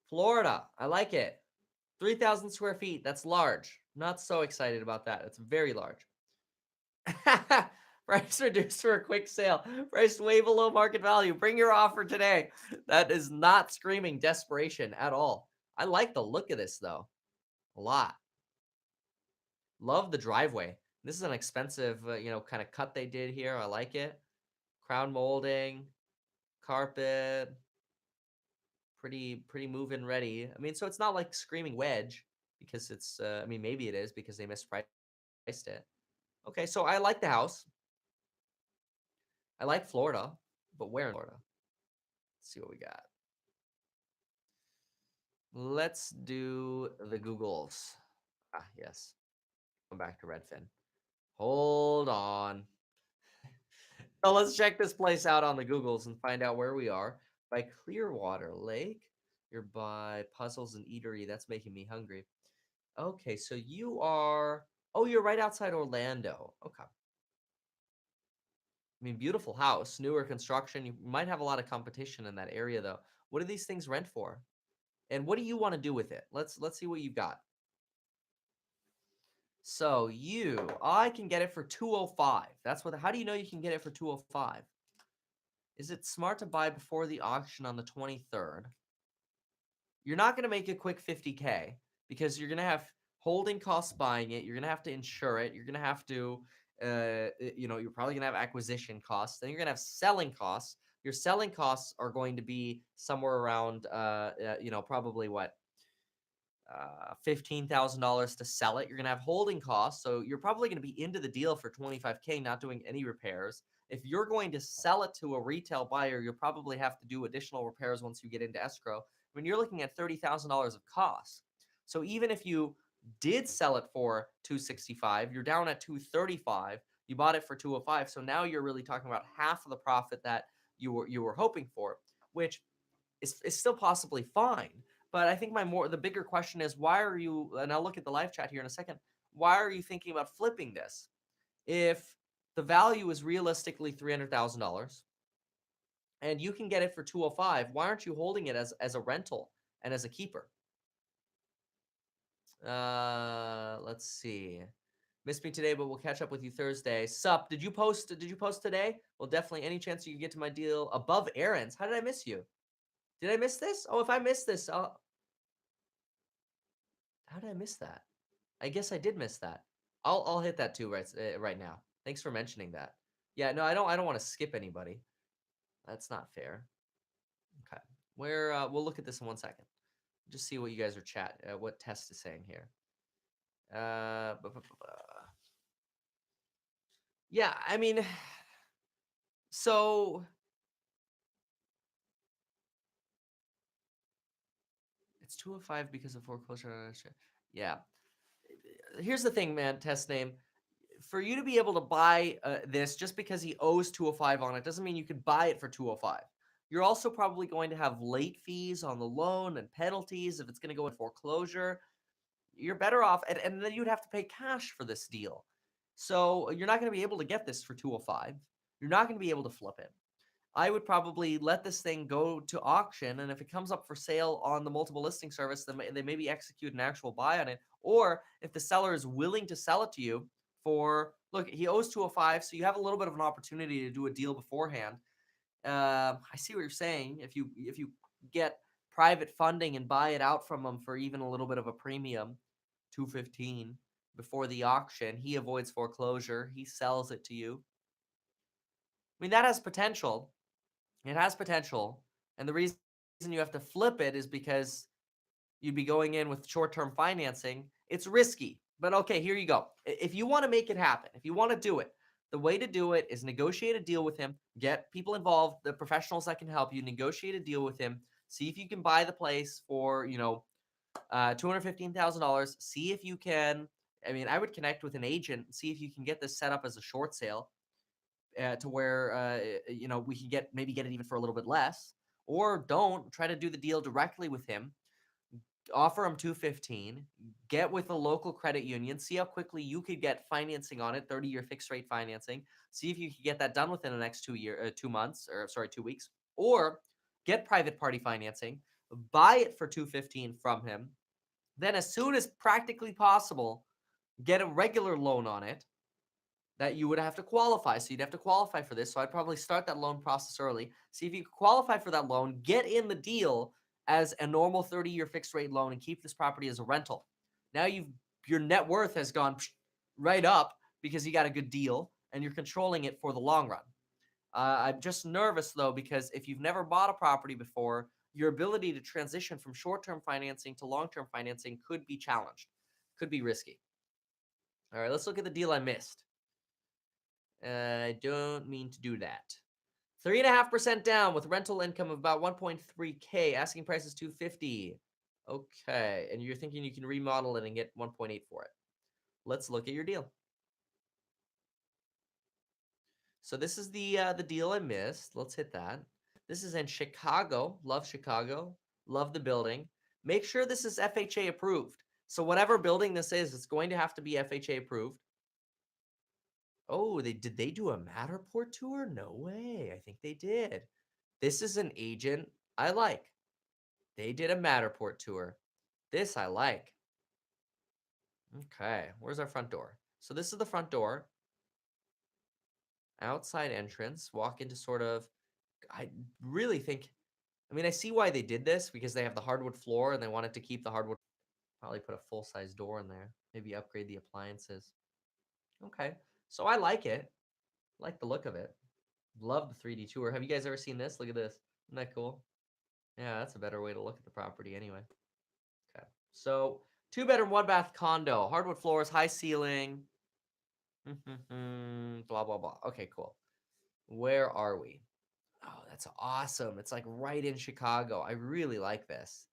Florida. I like it. 3,000 square feet. That's large. Not so excited about that. It's very large. Price reduced for a quick sale. Price way below market value. Bring your offer today. That is not screaming desperation at all. I like the look of this, though. A lot. Love the driveway. This is an expensive, kind of cut they did here. I like it. Crown molding, carpet, pretty move-in ready. I mean, so it's not like screaming wedge because it's. I mean, maybe it is because they mispriced it. Okay, so I like the house. I like Florida, but where in Florida? Let's see what we got. Let's do the Googles. Ah, yes. Come back to Redfin. Hold on. So let's check this place out on the Googles and find out where we are. By Clearwater Lake. You're by Puzzles and Eatery. That's making me hungry. Okay, so you are. Oh, you're right outside Orlando. Okay. I mean, beautiful house, newer construction. You might have a lot of competition in that area, though. What do these things rent for? And what do you want to do with it? Let's see what you got. So I can get it for 205. That's what. How do you know you can get it for 205? Is it smart to buy before the auction on the 23rd? You're not going to make a quick 50K because you're going to have holding costs buying it. You're going to have to insure it. You're going to have to, you're probably going to have acquisition costs. Then you're going to have selling costs. Your selling costs are going to be somewhere around, probably what, $15,000 to sell it. You're going to have holding costs. So you're probably going to be into the deal for 25K, not doing any repairs. If you're going to sell it to a retail buyer, you'll probably have to do additional repairs once you get into escrow. I mean, you're looking at $30,000 of costs. So even if you did sell it for 265, you're down at 235. You bought it for 205. So now you're really talking about half of the profit that you were hoping for, which is still possibly fine. But I think the bigger question is, why are you, and I'll look at the live chat here in a second, why are you thinking about flipping this? If the value is realistically $300,000 and you can get it for 205, why aren't you holding it as a rental and as a keeper? Let's see. Missed me today, but we'll catch up with you Thursday. Sup? Did you post today? Well, definitely any chance you can get to my deal above Aaron's. How did I miss you? Did I miss this? Oh, if I missed this, how did I miss that? I guess I did miss that. I'll hit that too right now. Thanks for mentioning that. Yeah, no, I don't want to skip anybody. That's not fair. Okay. We'll look at this in 1 second. Just see what you guys are what test is saying here. Yeah, I mean, so it's 205 because of foreclosure. Yeah. Here's the thing, man, test name. For you to be able to buy this just because he owes 205 on it doesn't mean you could buy it for 205. You're also probably going to have late fees on the loan and penalties if it's going to go in foreclosure. You're better off, and then you'd have to pay cash for this deal. So you're not going to be able to get this for 205. You're not going to be able to flip it. I would probably let this thing go to auction, and if it comes up for sale on the multiple listing service, then they maybe execute an actual buy on it. Or if the seller is willing to sell it to you for, look, he owes 205, so you have a little bit of an opportunity to do a deal beforehand. I see what you're saying. If you get private funding and buy it out from him for even a little bit of a premium, 215 before the auction, he avoids foreclosure. He sells it to you. I mean, that has potential. It has potential. And the reason you have to flip it is because you'd be going in with short-term financing. It's risky. But okay, here you go. If you want to make it happen, if you want to do it, the way to do it is negotiate a deal with him, get people involved, the professionals that can help you, negotiate a deal with him, see if you can buy the place for, $215,000. See if you can. I mean, I would connect with an agent and see if you can get this set up as a short sale to where we can get it even for a little bit less, or don't try to do the deal directly with him. Offer him 215. Get with a local credit union. See how quickly you could get financing on it, 30-year fixed rate financing. See if you could get that done within the next 2 months, or sorry, 2 weeks, or get private party financing. Buy it for 215 from him. Then, as soon as practically possible, get a regular loan on it that you would have to qualify. So you'd have to qualify for this. So I'd probably start that loan process early. See if you qualify for that loan, get in the deal as a normal 30-year fixed rate loan and keep this property as a rental. Now your net worth has gone right up because you got a good deal and you're controlling it for the long run. I'm just nervous though, because if you've never bought a property before, your ability to transition from short-term financing to long-term financing could be challenged, could be risky. All right, let's look at the deal I missed. I don't mean to do that. 3.5% down with rental income of about 1.3K. Asking price is 250. Okay, and you're thinking you can remodel it and get 1.8 for it. Let's look at your deal. So this is the deal I missed. Let's hit that. This is in Chicago. Love Chicago. Love the building. Make sure this is FHA approved. So whatever building this is, it's going to have to be FHA approved. Oh, did they do a Matterport tour? No way. I think they did. This is an agent I like. They did a Matterport tour. This I like. Okay, where's our front door? So this is the front door. Outside entrance. Walk into sort of, I really think, I mean, I see why they did this because they have the hardwood floor and they wanted to keep the hardwood. Probably put a full-size door in there. Maybe upgrade the appliances. Okay, so I like it. Like the look of it. Love the 3D tour. Have you guys ever seen this? Look at this. Isn't that cool? Yeah, that's a better way to look at the property anyway. Okay. So, 2-bedroom, 1-bath condo. Hardwood floors, high ceiling. Blah, blah, blah. Okay, cool. Where are we? Oh, that's awesome. It's like right in Chicago. I really like this.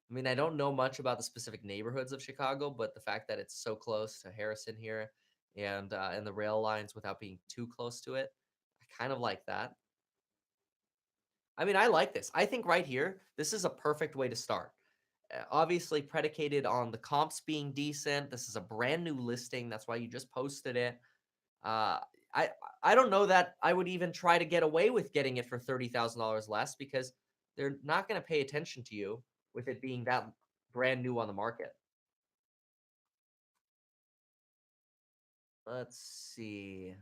I mean, I don't know much about the specific neighborhoods of Chicago, but the fact that it's so close to Harrison here and the rail lines without being too close to it, I kind of like that. I mean, I like this. I think right here, this is a perfect way to start. Obviously, predicated on the comps being decent. This is a brand new listing. That's why you just posted it. Uh, I I don't know that I would even try to get away with getting it for $30,000 less because they're not going to pay attention to you with it being that brand new on the market. Let's see.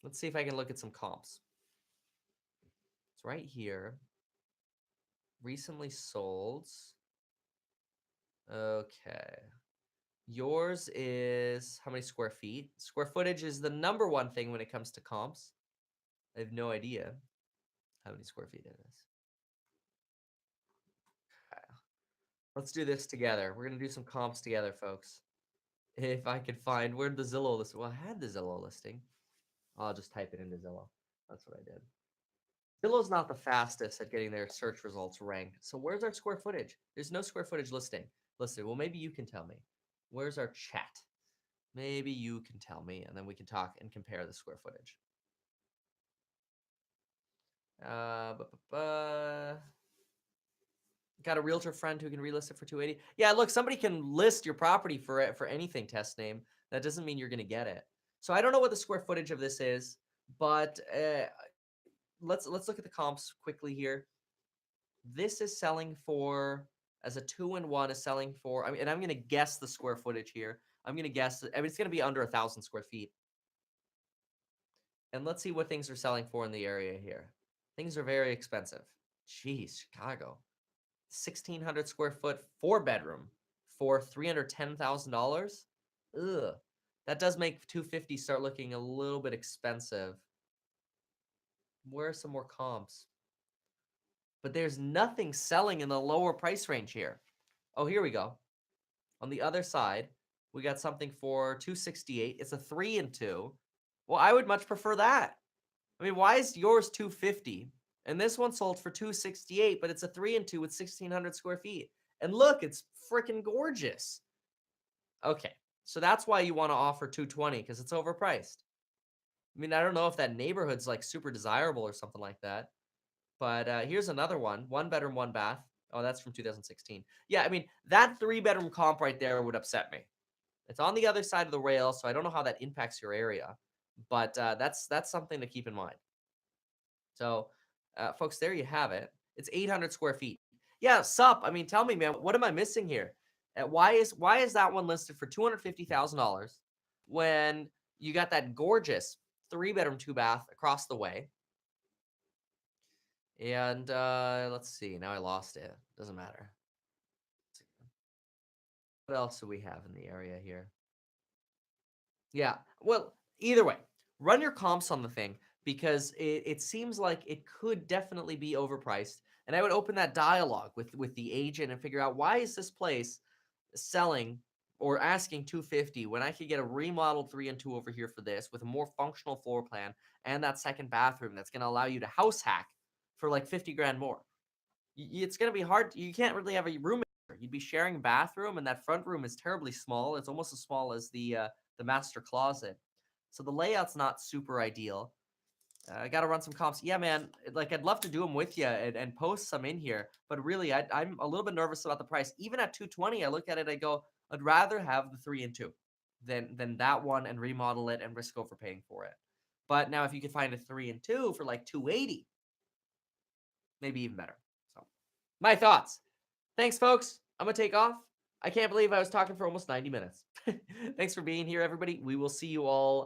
Let's see if I can look at some comps. It's right here. Recently sold. Okay. Yours is how many square feet? Square footage is the number one thing when it comes to comps. I have no idea how many square feet it is. Okay. Let's do this together. We're gonna do some comps together, folks. If I could find where the Zillow list. Well, I had the Zillow listing. I'll just type it into Zillow. That's what I did. Zillow's not the fastest at getting their search results ranked. So where's our square footage? There's no square footage listed. Well, maybe you can tell me. Where's our chat? Maybe you can tell me, and then we can talk and compare the square footage. Got a realtor friend who can relist it for 280. Yeah, look, somebody can list your property for it for anything, test name. That doesn't mean you're going to get it. So I don't know what the square footage of this is, but let's look at the comps quickly here. This is selling for, as a 2-in-1 is selling for, I mean, and I'm going to guess the square footage here. I'm going to guess, I mean, it's going to be under 1,000 square feet. And let's see what things are selling for in the area here. Things are very expensive. Jeez, Chicago. 1,600 square foot, 4-bedroom for $310,000. Ugh. That does make 250 start looking a little bit expensive. Where are some more comps? But there's nothing selling in the lower price range here. Oh, here we go. On the other side, we got something for 268. It's a 3-in-2. Well, I would much prefer that. I mean, why is yours 250 and this one sold for 268, but it's a 3-in-2 with 1,600 square feet? And look, it's freaking gorgeous. Okay, so that's why you want to offer 220, because it's overpriced. I mean, I don't know if that neighborhood's like super desirable or something like that. But here's another one. 1-bedroom, 1-bath. Oh, that's from 2016. Yeah, I mean, that 3-bedroom comp right there would upset me. It's on the other side of the rail, so I don't know how that impacts your area. But that's something to keep in mind. So, folks, there you have it. It's 800 square feet. Yeah, sup. I mean, tell me, man, what am I missing here? Why is that one listed for $250,000 when you got that gorgeous 3-bedroom, 2-bath across the way? And let's see. Now I lost it. Doesn't matter. What else do we have in the area here? Yeah. Well, either way, run your comps on the thing because it seems like it could definitely be overpriced. And I would open that dialogue with the agent and figure out, why is this place selling or asking 250 when I could get a remodeled 3-in-2 over here for this with a more functional floor plan and that second bathroom that's going to allow you to house hack for like 50 grand more. It's going to be hard. You can't really have a roommate. You'd be sharing a bathroom, and that front room is terribly small. It's almost as small as the master closet. So the layout's not super ideal. I got to run some comps. Yeah, man. Like, I'd love to do them with you and post some in here, but really, I'm a little bit nervous about the price. Even at 220, I look at it, I go, I'd rather have the 3-in-2 than that one and remodel it and risk overpaying for it. But now, if you could find a 3-in-2 for like 280, maybe even better. So, my thoughts. Thanks, folks. I'm going to take off. I can't believe I was talking for almost 90 minutes. Thanks for being here, everybody. We will see you all